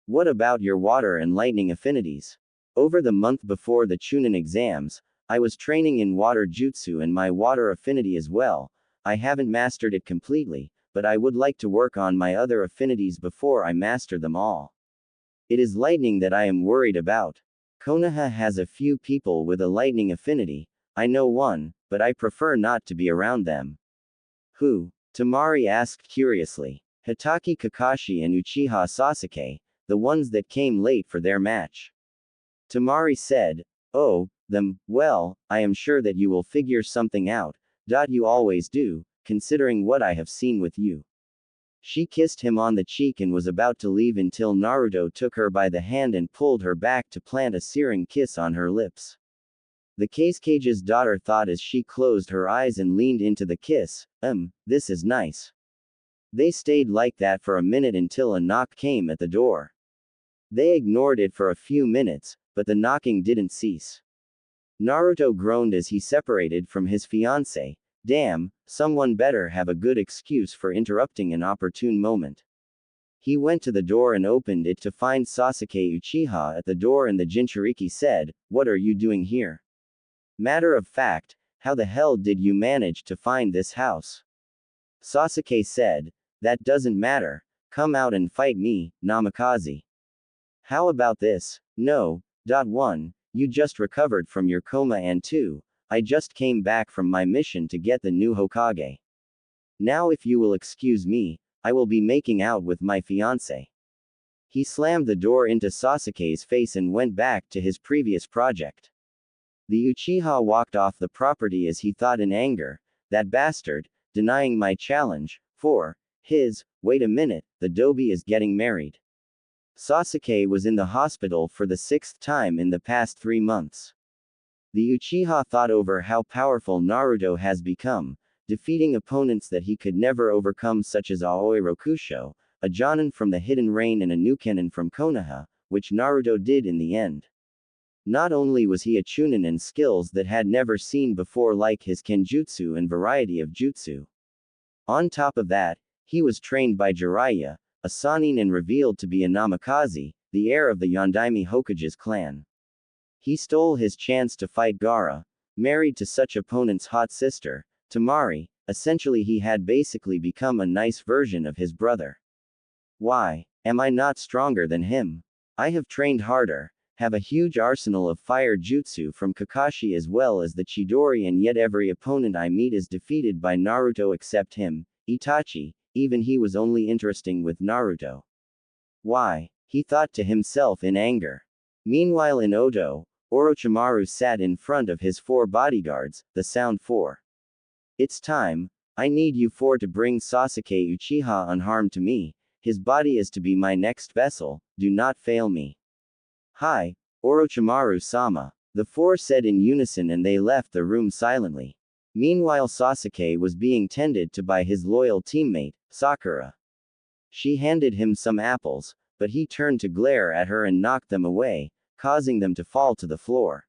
What about your water and lightning affinities? Over the month before the Chunin exams, I was training in water jutsu and my water affinity as well. I haven't mastered it completely, but I would like to work on my other affinities before I master them all. It is lightning that I am worried about. Konoha has a few people with a lightning affinity, I know one, but I prefer not to be around them. Who? Temari asked curiously. Hitaki Kakashi and Uchiha Sasuke, the ones that came late for their match. Temari said, oh, them, well, I am sure that you will figure something out, you always do, considering what I have seen with you. She kissed him on the cheek and was about to leave until Naruto took her by the hand and pulled her back to plant a searing kiss on her lips. The Kage's daughter thought as she closed her eyes and leaned into the kiss, this is nice. They stayed like that for a minute until a knock came at the door. They ignored it for a few minutes, but the knocking didn't cease. Naruto groaned as he separated from his fiancée. Damn, someone better have a good excuse for interrupting an opportune moment. He went to the door and opened it to find Sasuke Uchiha at the door, and the Jinchuriki said, what are you doing here? Matter of fact, how the hell did you manage to find this house? Sasuke said, that doesn't matter, come out and fight me, Namikaze. How about this? No. 1. You just recovered from your coma, and 2. I just came back from my mission to get the new Hokage. Now if you will excuse me, I will be making out with my fiancé. He slammed the door into Sasuke's face and went back to his previous project. The Uchiha walked off the property as he thought in anger, that bastard, denying my challenge, wait a minute, the Dobi is getting married. Sasuke was in the hospital for the 6th time in the past 3 months. The Uchiha thought over how powerful Naruto has become, defeating opponents that he could never overcome such as Aoi Rokusho, a Jonin from the Hidden Rain and a Nukenin from Konoha, which Naruto did in the end. Not only was he a Chunin in skills that had never seen before, like his Kenjutsu and variety of jutsu. On top of that, he was trained by Jiraiya, a Sannin and revealed to be a Namikaze, the heir of the Yondaime Hokage's clan. He stole his chance to fight Gaara, married to such opponent's hot sister, Tamari. Essentially he had basically become a nice version of his brother. Why am I not stronger than him? I have trained harder, have a huge arsenal of fire jutsu from Kakashi as well as the Chidori, and yet every opponent I meet is defeated by Naruto except him, Itachi. Even he was only interesting with Naruto. Why? He thought to himself in anger. Meanwhile in Oto, Orochimaru sat in front of his 4 bodyguards, the Sound 4. It's time. I need you 4 to bring Sasuke Uchiha unharmed to me. His body is to be my next vessel, do not fail me. Hi, Orochimaru-sama. The 4 said in unison and they left the room silently. Meanwhile Sasuke was being tended to by his loyal teammate, Sakura. She handed him some apples, but he turned to glare at her and knocked them away, causing them to fall to the floor.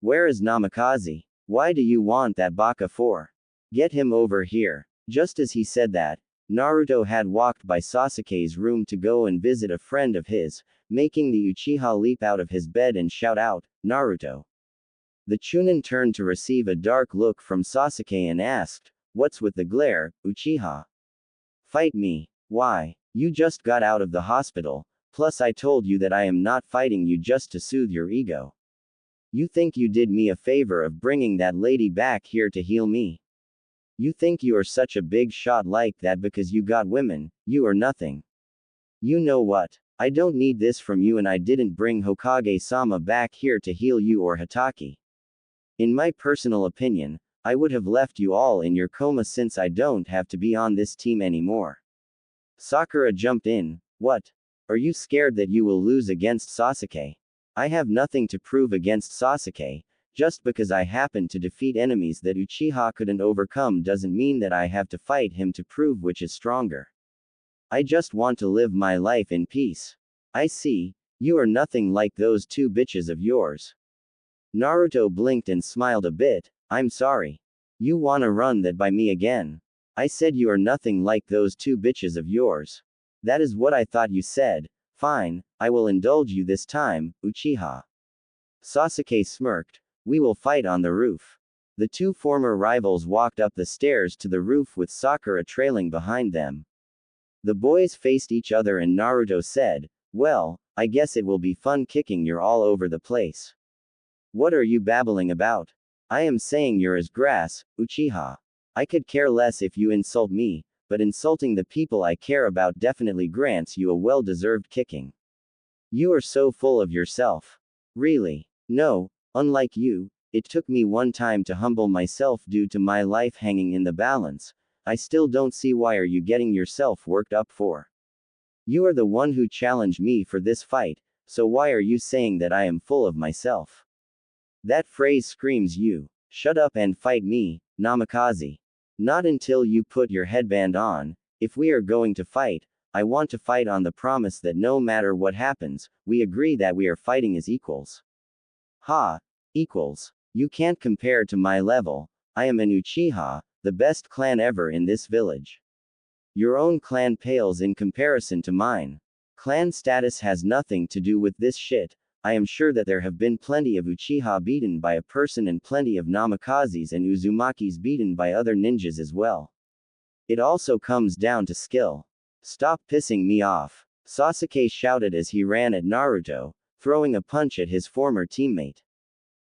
Where is Namikaze? Why do you want that baka for? Get him over here. Just as he said that, Naruto had walked by Sasuke's room to go and visit a friend of his, making the Uchiha leap out of his bed and shout out, Naruto. The Chunin turned to receive a dark look from Sasuke and asked, what's with the glare, Uchiha? Fight me. Why? You just got out of the hospital, plus I told you that I am not fighting you just to soothe your ego. You think you did me a favor of bringing that lady back here to heal me? You think you are such a big shot like that because you got women, you are nothing. You know what? I don't need this from you and I didn't bring Hokage-sama back here to heal you or Hatake. In my personal opinion, I would have left you all in your coma since I don't have to be on this team anymore. Sakura jumped in. What? Are you scared that you will lose against Sasuke? I have nothing to prove against Sasuke. Just because I happen to defeat enemies that Uchiha couldn't overcome doesn't mean that I have to fight him to prove which is stronger. I just want to live my life in peace. I see. You are nothing like those 2 bitches of yours. Naruto blinked and smiled a bit. I'm sorry. You wanna run that by me again? I said you are nothing like those 2 bitches of yours. That is what I thought you said. Fine, I will indulge you this time, Uchiha. Sasuke smirked. We will fight on the roof. The 2 former rivals walked up the stairs to the roof with Sakura trailing behind them. The boys faced each other and Naruto said, well, I guess it will be fun kicking you all over the place. What are you babbling about? I am saying you're as grass, Uchiha. I could care less if you insult me, but insulting the people I care about definitely grants you a well-deserved kicking. You are so full of yourself. Really? No, unlike you, it took me one time to humble myself due to my life hanging in the balance. I still don't see why are you getting yourself worked up for. You are the one who challenged me for this fight, so why are you saying that I am full of myself? That phrase screams you. Shut up and fight me, Namikaze. Not until you put your headband on. If we are going to fight, I want to fight on the promise that no matter what happens, we agree that we are fighting as equals. Ha! Equals. You can't compare to my level. I am an Uchiha, the best clan ever in this village. Your own clan pales in comparison to mine. Clan status has nothing to do with this shit. I am sure that there have been plenty of Uchiha beaten by a person and plenty of Namikazes and Uzumakis beaten by other ninjas as well. It also comes down to skill. Stop pissing me off, Sasuke shouted as he ran at Naruto, throwing a punch at his former teammate.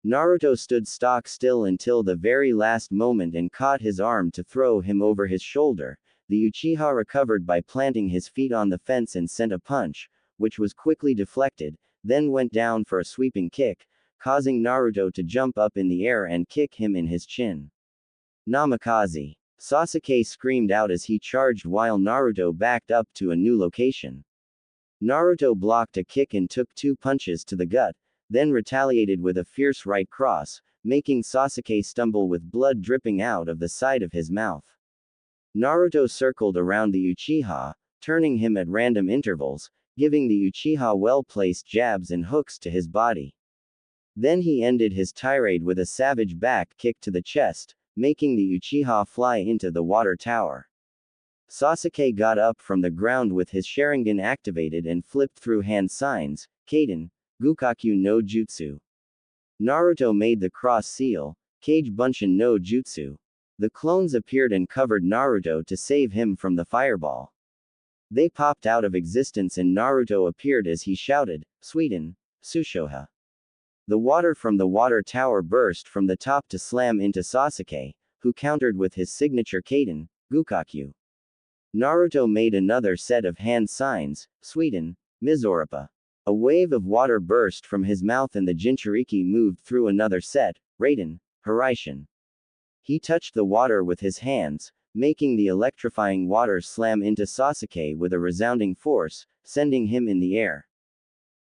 Naruto stood stock still until the very last moment and caught his arm to throw him over his shoulder. The Uchiha recovered by planting his feet on the fence and sent a punch, which was quickly deflected, then went down for a sweeping kick, causing Naruto to jump up in the air and kick him in his chin. Namikaze! Sasuke screamed out as he charged while Naruto backed up to a new location. Naruto blocked a kick and took 2 punches to the gut, then retaliated with a fierce right cross, making Sasuke stumble with blood dripping out of the side of his mouth. Naruto circled around the Uchiha, turning him at random intervals, giving the Uchiha well-placed jabs and hooks to his body. Then he ended his tirade with a savage back kick to the chest, making the Uchiha fly into the water tower. Sasuke got up from the ground with his Sharingan activated and flipped through hand signs, Kaden, Gukaku no Jutsu. Naruto made the cross seal, Kage Bunshin no Jutsu. The clones appeared and covered Naruto to save him from the fireball. They popped out of existence and Naruto appeared as he shouted, Suiden, Sushoha. The water from the water tower burst from the top to slam into Sasuke, who countered with his signature Kaden, Gukaku. Naruto made another set of hand signs, Suiden, Mizoripa. A wave of water burst from his mouth and the Jinchuriki moved through another set, Raiden, Hiraishin. He touched the water with his hands, making the electrifying water slam into Sasuke with a resounding force, sending him in the air.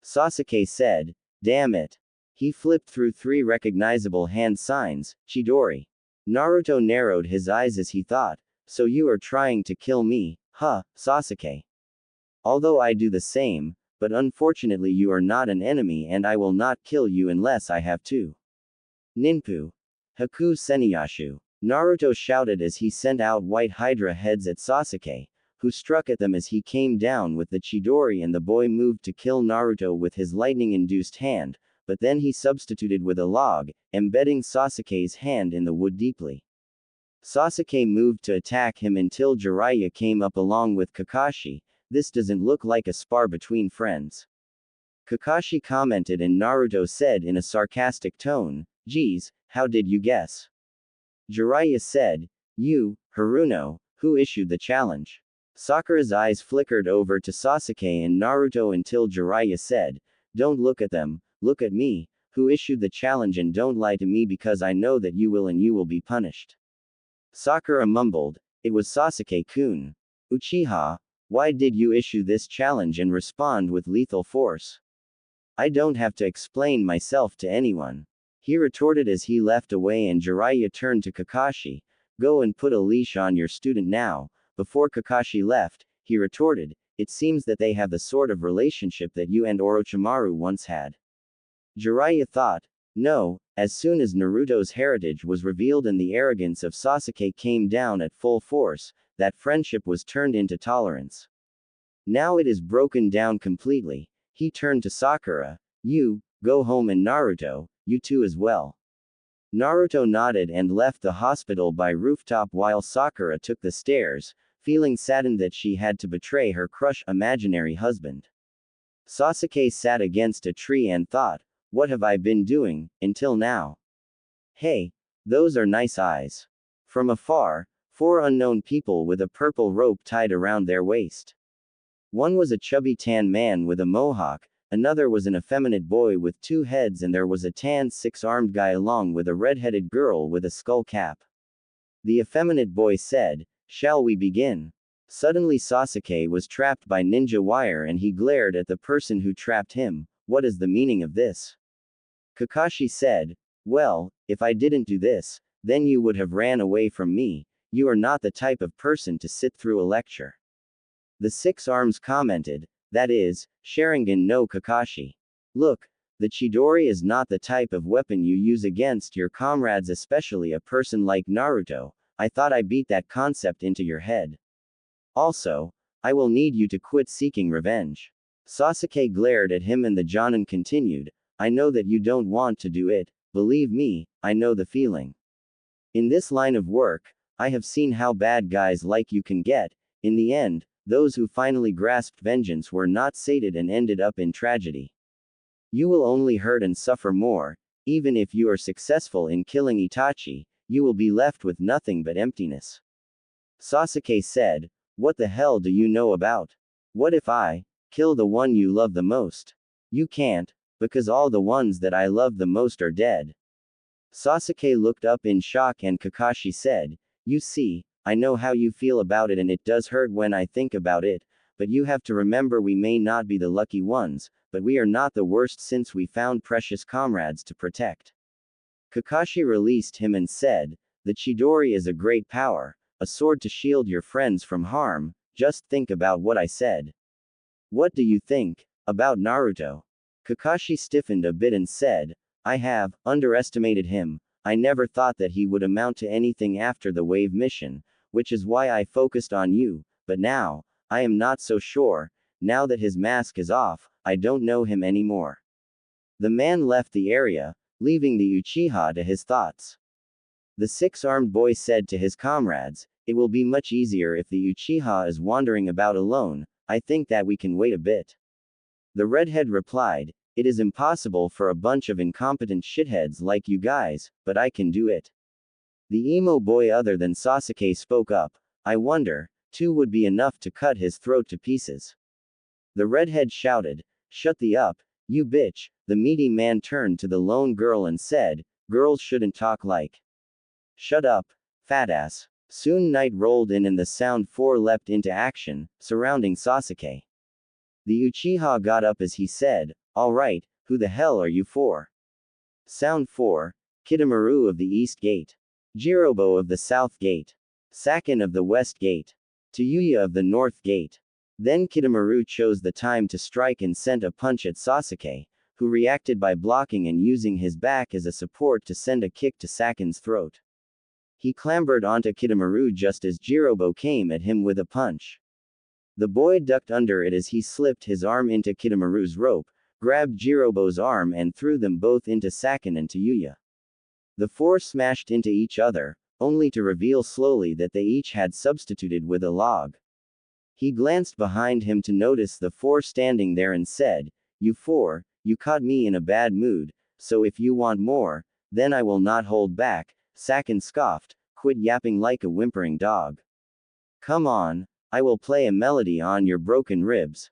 Sasuke said, damn it. He flipped through 3 recognizable hand signs, Chidori. Naruto narrowed his eyes as he thought, so you are trying to kill me, huh, Sasuke? Although I do the same, but unfortunately you are not an enemy and I will not kill you unless I have to. Ninpu. Haku Seniyashu. Naruto shouted as he sent out white Hydra heads at Sasuke, who struck at them as he came down with the Chidori and the boy moved to kill Naruto with his lightning-induced hand, but then he substituted with a log, embedding Sasuke's hand in the wood deeply. Sasuke moved to attack him until Jiraiya came up along with Kakashi. This doesn't look like a spar between friends. Kakashi commented and Naruto said in a sarcastic tone, geez, how did you guess? Jiraiya said, you, Haruno, who issued the challenge. Sakura's eyes flickered over to Sasuke and Naruto until Jiraiya said, don't look at them, look at me, who issued the challenge and don't lie to me because I know that you will and you will be punished. Sakura mumbled, it was Sasuke-kun. Uchiha, why did you issue this challenge and respond with lethal force? I don't have to explain myself to anyone. He retorted as he left away and Jiraiya turned to Kakashi, go and put a leash on your student now. Before Kakashi left, he retorted, it seems that they have the sort of relationship that you and Orochimaru once had. Jiraiya thought, no, as soon as Naruto's heritage was revealed and the arrogance of Sasuke came down at full force, that friendship was turned into tolerance. Now it is broken down completely. He turned to Sakura, you, go home and Naruto, you too as well. Naruto nodded and left the hospital by rooftop while Sakura took the stairs, feeling saddened that she had to betray her crush imaginary husband. Sasuke sat against a tree and thought, what have I been doing, until now? Hey, those are nice eyes. From afar, 4 unknown people with a purple rope tied around their waist. One was a chubby tan man with a mohawk, another was an effeminate boy with 2 heads and there was a tan 6-armed guy along with a red-headed girl with a skull cap. The effeminate boy said, shall we begin? Suddenly Sasuke was trapped by ninja wire and he glared at the person who trapped him, what is the meaning of this? Kakashi said, well, if I didn't do this, then you would have ran away from me, you are not the type of person to sit through a lecture. The 6 arms commented, that is, Sharingan no Kakashi. Look, the Chidori is not the type of weapon you use against your comrades, especially a person like Naruto. I thought I beat that concept into your head. Also, I will need you to quit seeking revenge. Sasuke glared at him and the Jonin continued, I know that you don't want to do it, believe me, I know the feeling. In this line of work, I have seen how bad guys like you can get. In the end, those who finally grasped vengeance were not sated and ended up in tragedy. You will only hurt and suffer more. Even if you are successful in killing Itachi, you will be left with nothing but emptiness. Sasuke said, what the hell do you know about? What if I kill the one you love the most? You can't, because all the ones that I love the most are dead. Sasuke looked up in shock and Kakashi said, you see, I know how you feel about it and it does hurt when I think about it, but you have to remember we may not be the lucky ones, but we are not the worst since we found precious comrades to protect. Kakashi released him and said, the Chidori is a great power, a sword to shield your friends from harm, just think about what I said. What do you think about Naruto? Kakashi stiffened a bit and said, I have underestimated him. I never thought that he would amount to anything after the wave mission, which is why I focused on you, but now, I am not so sure. Now that his mask is off, I don't know him anymore. The man left the area, leaving the Uchiha to his thoughts. The six-armed boy said to his comrades, "It will be much easier if the Uchiha is wandering about alone. I think that we can wait a bit." The redhead replied, "It is impossible for a bunch of incompetent shitheads like you guys, but I can do it." The emo boy other than Sasuke spoke up, "I wonder, 2 would be enough to cut his throat to pieces." The redhead shouted, "Shut the up, you bitch." The meaty man turned to the lone girl and said, "Girls shouldn't talk like." "Shut up, fat ass." Soon night rolled in and the Sound 4 leapt into action, surrounding Sasuke. The Uchiha got up as he said, "All right, who the hell are you for?" Sound 4, Kidomaru of the East Gate. Jirobo of the South Gate. Sakin of the West Gate. Tayuya of the North Gate. Then Kidomaru chose the time to strike and sent a punch at Sasuke, who reacted by blocking and using his back as a support to send a kick to Sakin's throat. He clambered onto Kidomaru just as Jirobo came at him with a punch. The boy ducked under it as he slipped his arm into Kidomaru's rope, grabbed Jirobo's arm and threw them both into Sakin and Tayuya. The four smashed into each other, only to reveal slowly that they each had substituted with a log. He glanced behind him to notice the four standing there and said, "You four, you caught me in a bad mood, so if you want more, then I will not hold back." Sakin scoffed, "Quit yapping like a whimpering dog. Come on, I will play a melody on your broken ribs."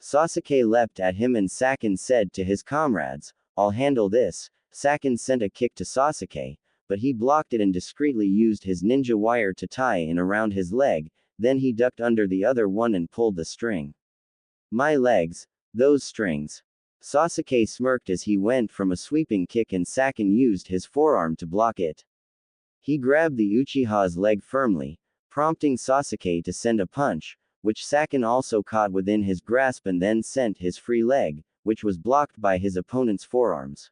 Sasuke leapt at him and Sakin said to his comrades, "I'll handle this." Sakin sent a kick to Sasuke, but he blocked it and discreetly used his ninja wire to tie in around his leg, then he ducked under the other one and pulled the string. "My legs, those strings." Sasuke smirked as he went from a sweeping kick and Sakin used his forearm to block it. He grabbed the Uchiha's leg firmly, prompting Sasuke to send a punch, which Sakin also caught within his grasp and then sent his free leg, which was blocked by his opponent's forearms.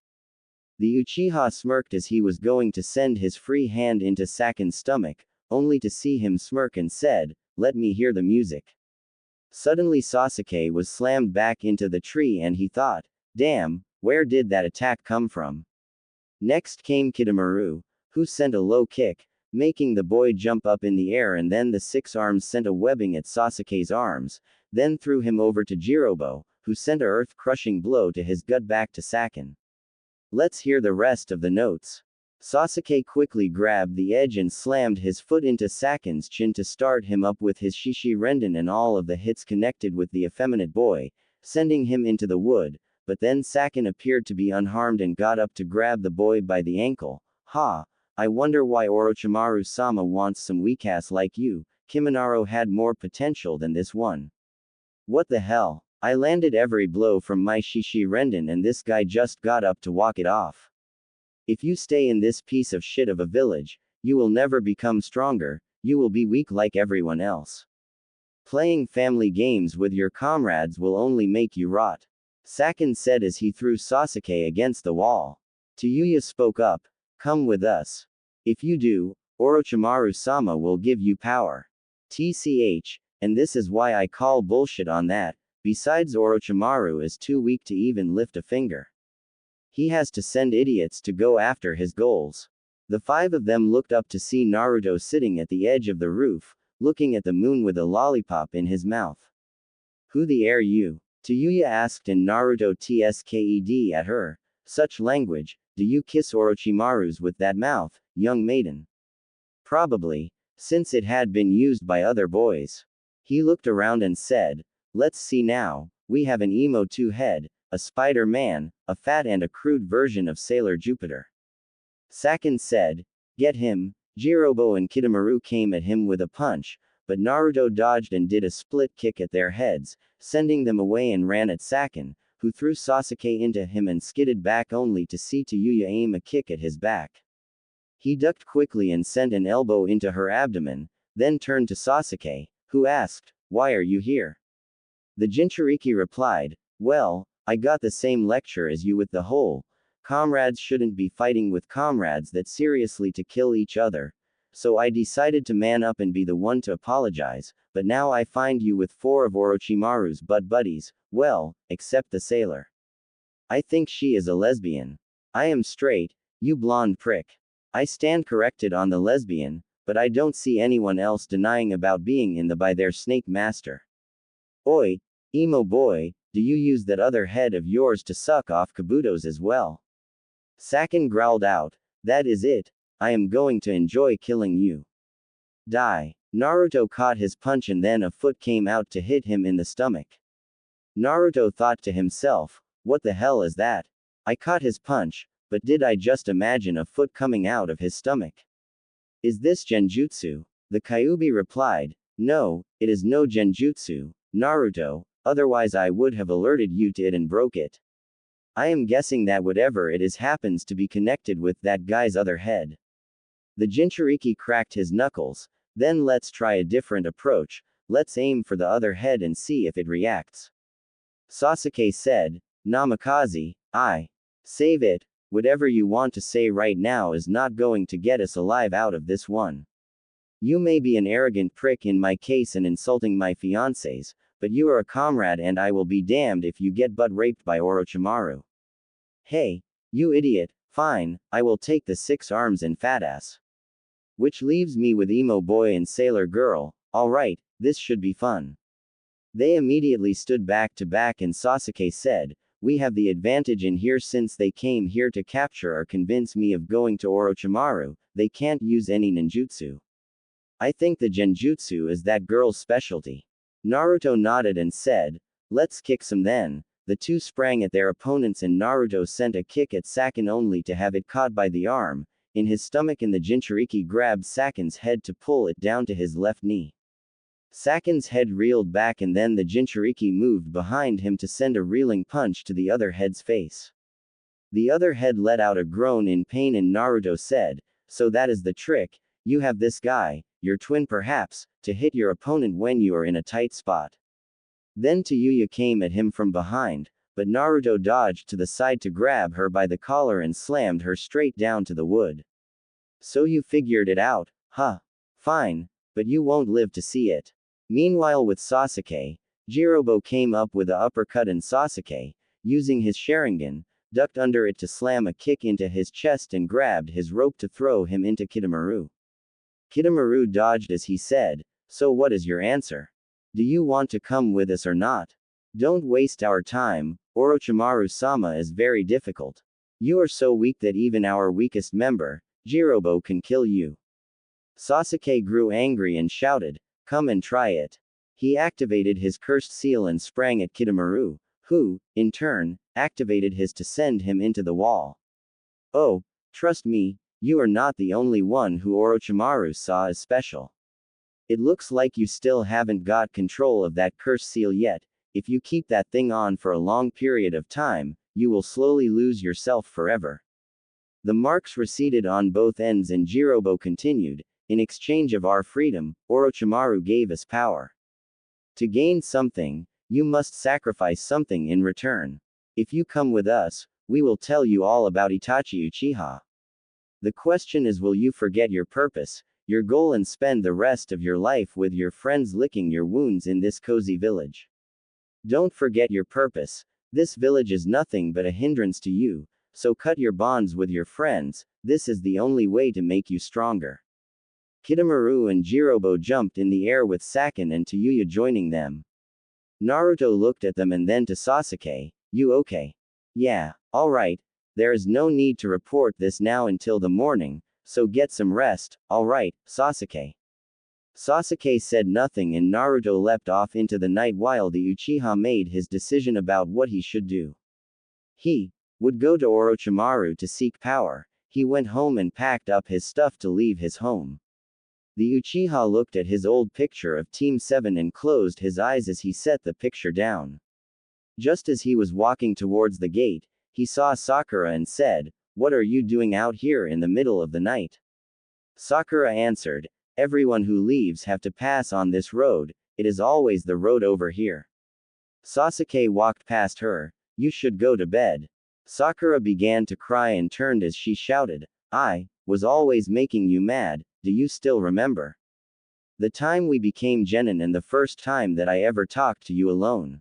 The Uchiha smirked as he was going to send his free hand into Sakin's stomach, only to see him smirk and said, "Let me hear the music." Suddenly Sasuke was slammed back into the tree and he thought, "Damn, where did that attack come from?" Next came Kidomaru, who sent a low kick, making the boy jump up in the air, and then the six arms sent a webbing at Sasuke's arms, then threw him over to Jirobo, who sent a earth-crushing blow to his gut back to Sakin. Let's hear the rest of the notes. Sasuke quickly grabbed the edge and slammed his foot into Sakin's chin to start him up with his Shishi Renden, and all of the hits connected with the effeminate boy, sending him into the wood, but then Sakin appeared to be unharmed and got up to grab the boy by the ankle. "Ha! I wonder why Orochimaru-sama wants some weak-ass like you. Kimonaro had more potential than this one. What the hell? I landed every blow from my Shishi Renden and this guy just got up to walk it off. If you stay in this piece of shit of a village, you will never become stronger, you will be weak like everyone else. Playing family games with your comrades will only make you rot." Sakin said as he threw Sasuke against the wall. Tayuya spoke up, "Come with us. If you do, Orochimaru-sama will give you power. TCH, and this is why I call bullshit on that. Besides, Orochimaru is too weak to even lift a finger. He has to send idiots to go after his goals." The five of them looked up to see Naruto sitting at the edge of the roof, looking at the moon with a lollipop in his mouth. "Who the air you?" Tayuya asked, and Naruto tsked at her. "Such language, do you kiss Orochimaru's with that mouth, young maiden?" "Probably, since it had been used by other boys." He looked around and said, "Let's see now, we have an emo two-head, a Spider-Man, a fat and a crude version of Sailor Jupiter." Sakin said, "Get him." Jirobo and Kidomaru came at him with a punch, but Naruto dodged and did a split kick at their heads, sending them away, and ran at Sakin, who threw Sasuke into him and skidded back only to see Tayuya aim a kick at his back. He ducked quickly and sent an elbow into her abdomen, then turned to Sasuke, who asked, "Why are you here?" The Jinchuriki replied, "Well, I got the same lecture as you with the whole comrades shouldn't be fighting with comrades that seriously to kill each other. so I decided to man up and be the one to apologize, but now I find you with 4 of Orochimaru's buddies, well, except the sailor. I think she is a lesbian. I am straight, you blonde prick. I stand corrected on the lesbian, but I don't see anyone else denying about being in the by their snake master. Oi, emo boy, do you use that other head of yours to suck off Kabuto's as well? Sakin growled out, that is it, I am going to enjoy killing you. Die. Naruto caught his punch and then a foot came out to hit him in the stomach. Naruto thought to himself, what the hell is that? I caught his punch, but did I just imagine a foot coming out of his stomach? Is this genjutsu? The Kyuubi replied, no, it is no genjutsu, Naruto, otherwise I would have alerted you to it and broke it. I am guessing that whatever it is happens to be connected with that guy's other head. The Jinchuriki cracked his knuckles, then let's try a different approach, let's aim for the other head and see if it reacts. Sasuke said, Namikaze, save it, whatever you want to say right now is not going to get us alive out of this one. You may be an arrogant prick in my case and insulting my fiancés, but you are a comrade and I will be damned if you get butt raped by Orochimaru. Hey, you idiot, fine, I will take the 6 arms and fat ass. Which leaves me with emo boy and sailor girl, alright, this should be fun. They immediately stood back to back and Sasuke said, we have the advantage in here since they came here to capture or convince me of going to Orochimaru, they can't use any ninjutsu. I think the genjutsu is that girl's specialty. Naruto nodded and said, let's kick some then. The two sprang at their opponents and Naruto sent a kick at Sakin only to have it caught by the arm, in his stomach and the Jinchuriki grabbed Sakin's head to pull it down to his left knee. Sakin's head reeled back and then the Jinchuriki moved behind him to send a reeling punch to the other head's face. The other head let out a groan in pain and Naruto said, so that is the trick, you have this guy, your twin perhaps, to hit your opponent when you are in a tight spot. Then Tayuya came at him from behind, but Naruto dodged to the side to grab her by the collar and slammed her straight down to the wood. So you figured it out, huh? Fine, but you won't live to see it. Meanwhile with Sasuke, Jirobo came up with a uppercut and Sasuke, using his Sharingan, ducked under it to slam a kick into his chest and grabbed his rope to throw him into Kitamaru. Kitamaru dodged as he said, so what is your answer? Do you want to come with us or not? Don't waste our time, Orochimaru-sama is very difficult. You are so weak that even our weakest member, Jirobo can kill you. Sasuke grew angry and shouted, come and try it. He activated his cursed seal and sprang at Kitamaru, who, in turn, activated his to send him into the wall. Oh, trust me, you are not the only one who Orochimaru saw as special. It looks like you still haven't got control of that curse seal yet. If you keep that thing on for a long period of time, you will slowly lose yourself forever. The marks receded on both ends and Jirobo continued, in exchange of our freedom, Orochimaru gave us power. To gain something, you must sacrifice something in return. If you come with us, we will tell you all about Itachi Uchiha. The question is, will you forget your purpose, your goal and spend the rest of your life with your friends licking your wounds in this cozy village? Don't forget your purpose. This village is nothing but a hindrance to you, so cut your bonds with your friends, this is the only way to make you stronger. Kitamaru and Jirobo jumped in the air with Sakin and Tayuya joining them. Naruto looked at them and then to Sasuke, you okay? Yeah, alright, there is no need to report this now until the morning, so get some rest, alright, Sasuke. Sasuke said nothing and Naruto leapt off into the night while the Uchiha made his decision about what he should do. He would go to Orochimaru to seek power. He went home and packed up his stuff to leave his home. The Uchiha looked at his old picture of Team 7 and closed his eyes as he set the picture down. Just as he was walking towards the gate, he saw Sakura and said, what are you doing out here in the middle of the night? Sakura answered, everyone who leaves have to pass on this road, it is always the road over here. Sasuke walked past her, you should go to bed. Sakura began to cry and turned as she shouted, I was always making you mad, do you still remember? The time we became genin and the first time that I ever talked to you alone.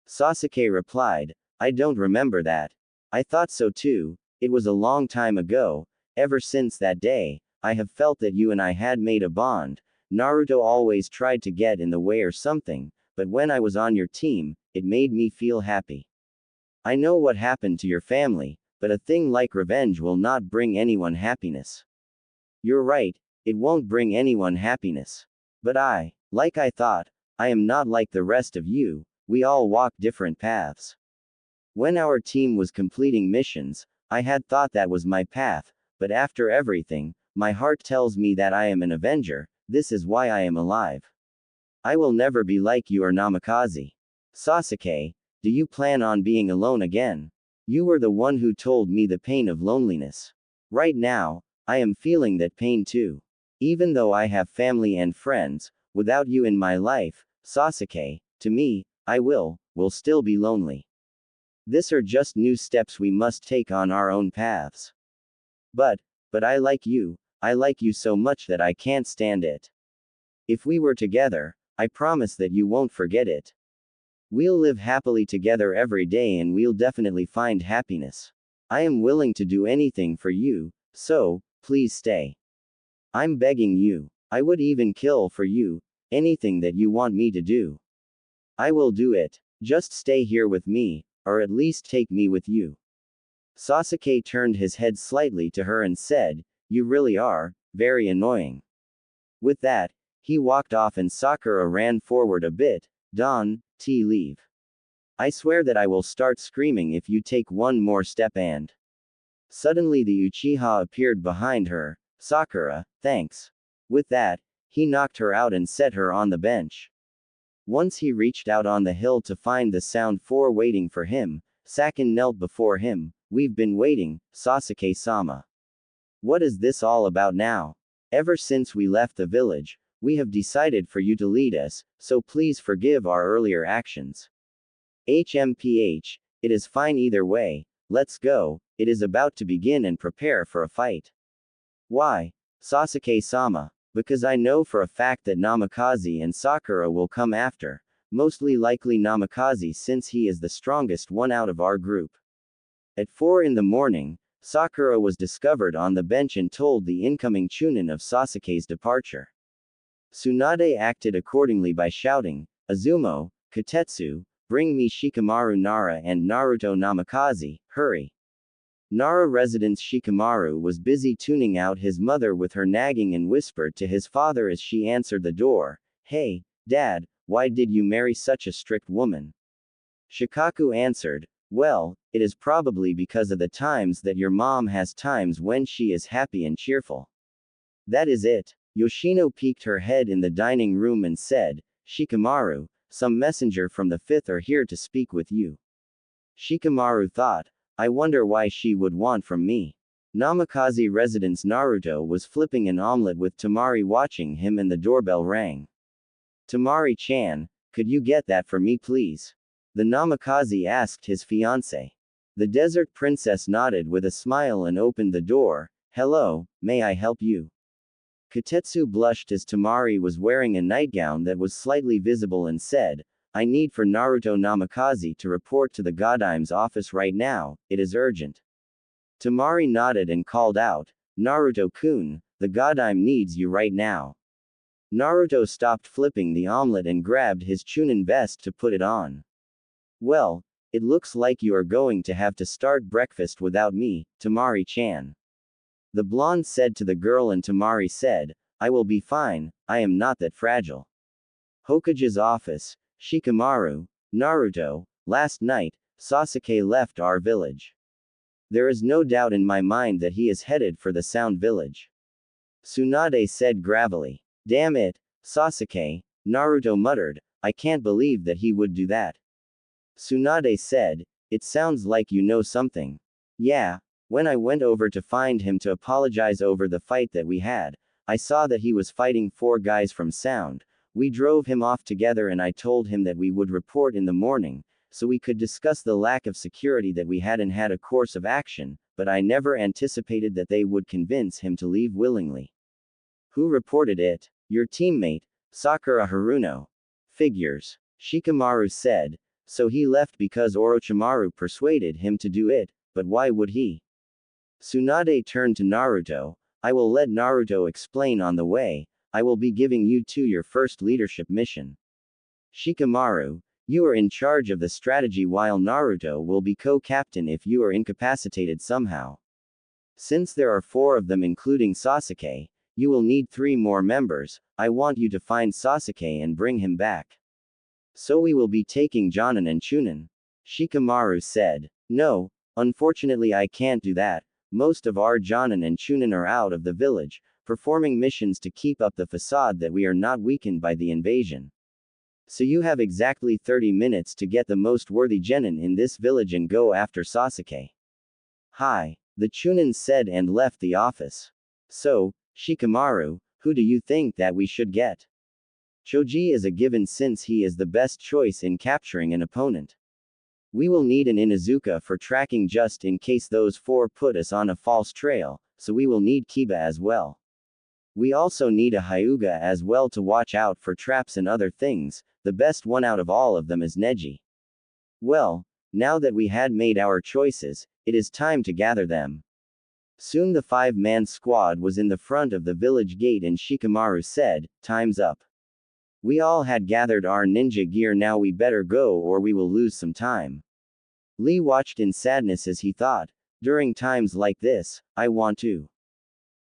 Sasuke replied, I don't remember that. I thought so too, it was a long time ago. Ever since that day, I have felt that you and I had made a bond. Naruto always tried to get in the way or something, but when I was on your team, it made me feel happy. I know what happened to your family, but a thing like revenge will not bring anyone happiness. You're right, it won't bring anyone happiness. But like I thought, I am not like the rest of you, we all walk different paths. When our team was completing missions, I had thought that was my path, but after everything, my heart tells me that I am an Avenger, this is why I am alive. I will never be like you or Namikaze. Sasuke, do you plan on being alone again? You were the one who told me the pain of loneliness. Right now, I am feeling that pain too. Even though I have family and friends, without you in my life, Sasuke, to me, I will still be lonely. These are just new steps we must take on our own paths. But I like you so much that I can't stand it. If we were together, I promise that you won't forget it. We'll live happily together every day and we'll definitely find happiness. I am willing to do anything for you, so, please stay. I'm begging you. I would even kill for you, anything that you want me to do. I will do it. Just stay here with me, or at least take me with you. Sasuke turned his head slightly to her and said, you really are, very annoying. With that, he walked off and Sakura ran forward a bit, leave. I swear that I will start screaming if you take one more step and. Suddenly the Uchiha appeared behind her, Sakura, thanks. With that, he knocked her out and set her on the bench. Once he reached out on the hill to find the Sound 4 waiting for him, Sakin knelt before him, we've been waiting, Sasuke-sama. What is this all about now? Ever since we left the village, we have decided for you to lead us, so please forgive our earlier actions. HMPH, it is fine either way, let's go, it is about to begin and prepare for a fight. Why? Sasuke-sama. Because I know for a fact that Namikaze and Sakura will come after, mostly likely Namikaze since he is the strongest one out of our group. At 4 in the morning, Sakura was discovered on the bench and told the incoming Chunin of Sasuke's departure. Tsunade acted accordingly by shouting, Azumo, Kotetsu, bring me Shikamaru Nara and Naruto Namikaze, hurry. Nara resident Shikamaru was busy tuning out his mother with her nagging and whispered to his father as she answered the door, hey, Dad, why did you marry such a strict woman? Shikaku answered, well, it is probably because of the times that your mom has times when she is happy and cheerful. That is it. Yoshino peeked her head in the dining room and said, Shikamaru, some messenger from the 5th are here to speak with you. Shikamaru thought, I wonder why she would want from me. Namikaze residence Naruto was flipping an omelette with Tamari watching him and the doorbell rang. Tamari-chan, could you get that for me please? The Namikaze asked his fiance. The desert princess nodded with a smile and opened the door, hello, may I help you? Kotetsu blushed as Tamari was wearing a nightgown that was slightly visible and said, I need for Naruto Namikaze to report to the Godime's office right now, it is urgent. Tamari nodded and called out, Naruto-kun, the Godime needs you right now. Naruto stopped flipping the omelette and grabbed his Chunin vest to put it on. Well, it looks like you are going to have to start breakfast without me, Tamari-chan. The blonde said to the girl and Tamari said, I will be fine, I am not that fragile. Hokage's office, Shikamaru, Naruto, last night, Sasuke left our village. There is no doubt in my mind that he is headed for the Sound Village. Tsunade said gravely. Damn it, Sasuke, Naruto muttered, I can't believe that he would do that. Tsunade said, it sounds like you know something. Yeah, when I went over to find him to apologize over the fight that we had, I saw that he was fighting 4 guys from Sound. We drove him off together and I told him that we would report in the morning, so we could discuss the lack of security that we had and had a course of action, but I never anticipated that they would convince him to leave willingly. Who reported it? Your teammate, Sakura Haruno. Figures. Shikamaru said. So he left because Orochimaru persuaded him to do it, but why would he? Tsunade turned to Naruto. I will let Naruto explain on the way. I will be giving you two your first leadership mission. Shikamaru, you are in charge of the strategy while Naruto will be co-captain if you are incapacitated somehow. Since there are 4 of them including Sasuke, you will need 3 more members. I want you to find Sasuke and bring him back. So we will be taking Jonin and Chunin. Shikamaru said. No, unfortunately I can't do that. Most of our Jonin and Chunin are out of the village, performing missions to keep up the facade that we are not weakened by the invasion. So you have exactly 30 minutes to get the most worthy genin in this village and go after Sasuke. Hi, the Chunin said and left the office. So, Shikamaru, who do you think that we should get? Choji is a given since he is the best choice in capturing an opponent. We will need an Inuzuka for tracking just in case those 4 put us on a false trail, so we will need Kiba as well. We also need a Hyuga as well to watch out for traps and other things. The best one out of all of them is Neji. Well, now that we had made our choices, it is time to gather them. Soon the 5-man squad was in the front of the village gate and Shikamaru said, time's up. We all had gathered our ninja gear, now we better go or we will lose some time. Lee watched in sadness as he thought, during times like this, I want to.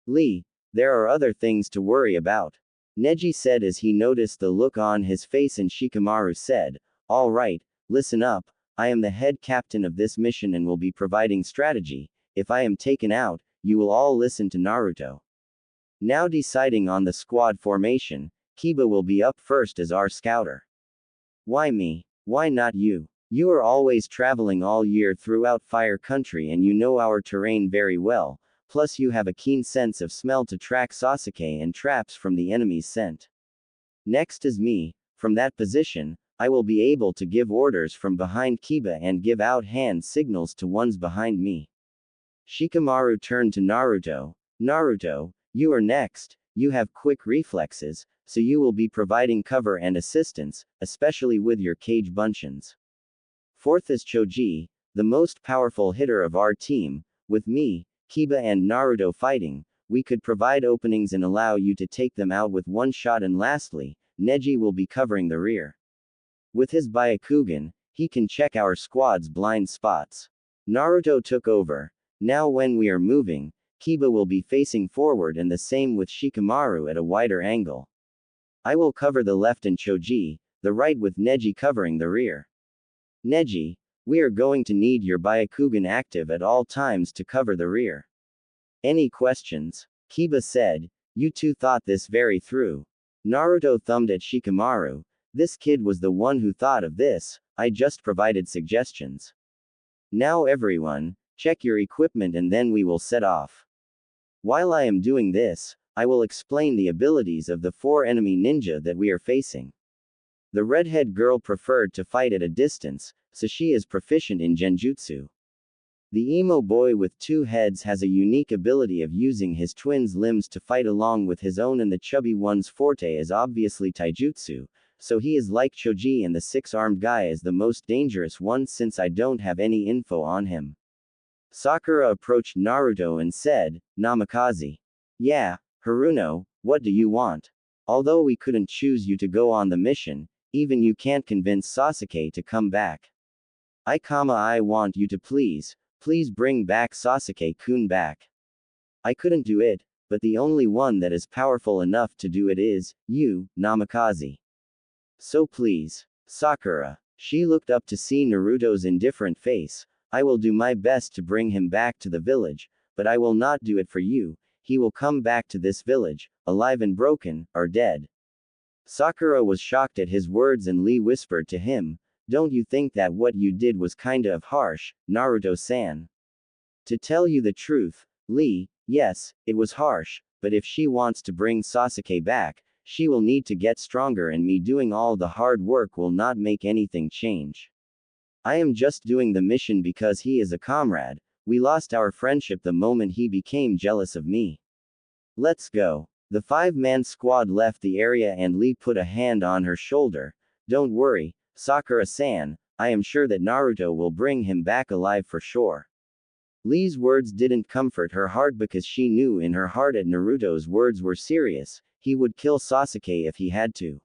Lee, there are other things to worry about. Neji said as he noticed the look on his face and Shikamaru said, all right, listen up, I am the head captain of this mission and will be providing strategy. If I am taken out, you will all listen to Naruto. Now deciding on the squad formation, Kiba will be up first as our scouter. Why me? Why not you? You are always traveling all year throughout Fire Country and you know our terrain very well, plus you have a keen sense of smell to track Sasuke and traps from the enemy's scent. Next is me. From that position, I will be able to give orders from behind Kiba and give out hand signals to ones behind me. Shikamaru turned to Naruto. Naruto, you are next. You have quick reflexes, so you will be providing cover and assistance, especially with your cage bunchins. Fourth is Choji, the most powerful hitter of our team. With me, Kiba and Naruto fighting, we could provide openings and allow you to take them out with one shot, and lastly, Neji will be covering the rear. With his Byakugan, he can check our squad's blind spots. Naruto took over. Now when we are moving, Kiba will be facing forward and the same with Shikamaru at a wider angle. I will cover the left and Choji, the right with Neji covering the rear. Neji, we are going to need your Byakugan active at all times to cover the rear. Any questions? Kiba said, you two thought this very through. Naruto thumbed at Shikamaru. This kid was the one who thought of this, I just provided suggestions. Now everyone, check your equipment and then we will set off. While I am doing this, I will explain the abilities of the 4 enemy ninja that we are facing. The redhead girl preferred to fight at a distance, so she is proficient in genjutsu. The emo boy with 2 heads has a unique ability of using his twin's limbs to fight along with his own, and the chubby one's forte is obviously taijutsu, so he is like Choji, and the 6-armed guy is the most dangerous one since I don't have any info on him. Sakura approached Naruto and said, Namikaze. Yeah, Haruno, what do you want? Although we couldn't choose you to go on the mission, even you can't convince Sasuke to come back. I want you to please bring back Sasuke-kun back. I couldn't do it, but the only one that is powerful enough to do it is you, Namikaze. So please, Sakura. She looked up to see Naruto's indifferent face. I will do my best to bring him back to the village, but I will not do it for you. He will come back to this village, alive and broken, or dead. Sakura was shocked at his words and Lee whispered to him, don't you think that what you did was kinda of harsh, Naruto-san? To tell you the truth, Lee, yes, it was harsh, but if she wants to bring Sasuke back, she will need to get stronger, and me doing all the hard work will not make anything change. I am just doing the mission because he is a comrade. We lost our friendship the moment he became jealous of me. Let's go. The five-man squad left the area and Lee put a hand on her shoulder. Don't worry, Sakura-san, I am sure that Naruto will bring him back alive for sure. Lee's words didn't comfort her heart because she knew in her heart that Naruto's words were serious. He would kill Sasuke if he had to.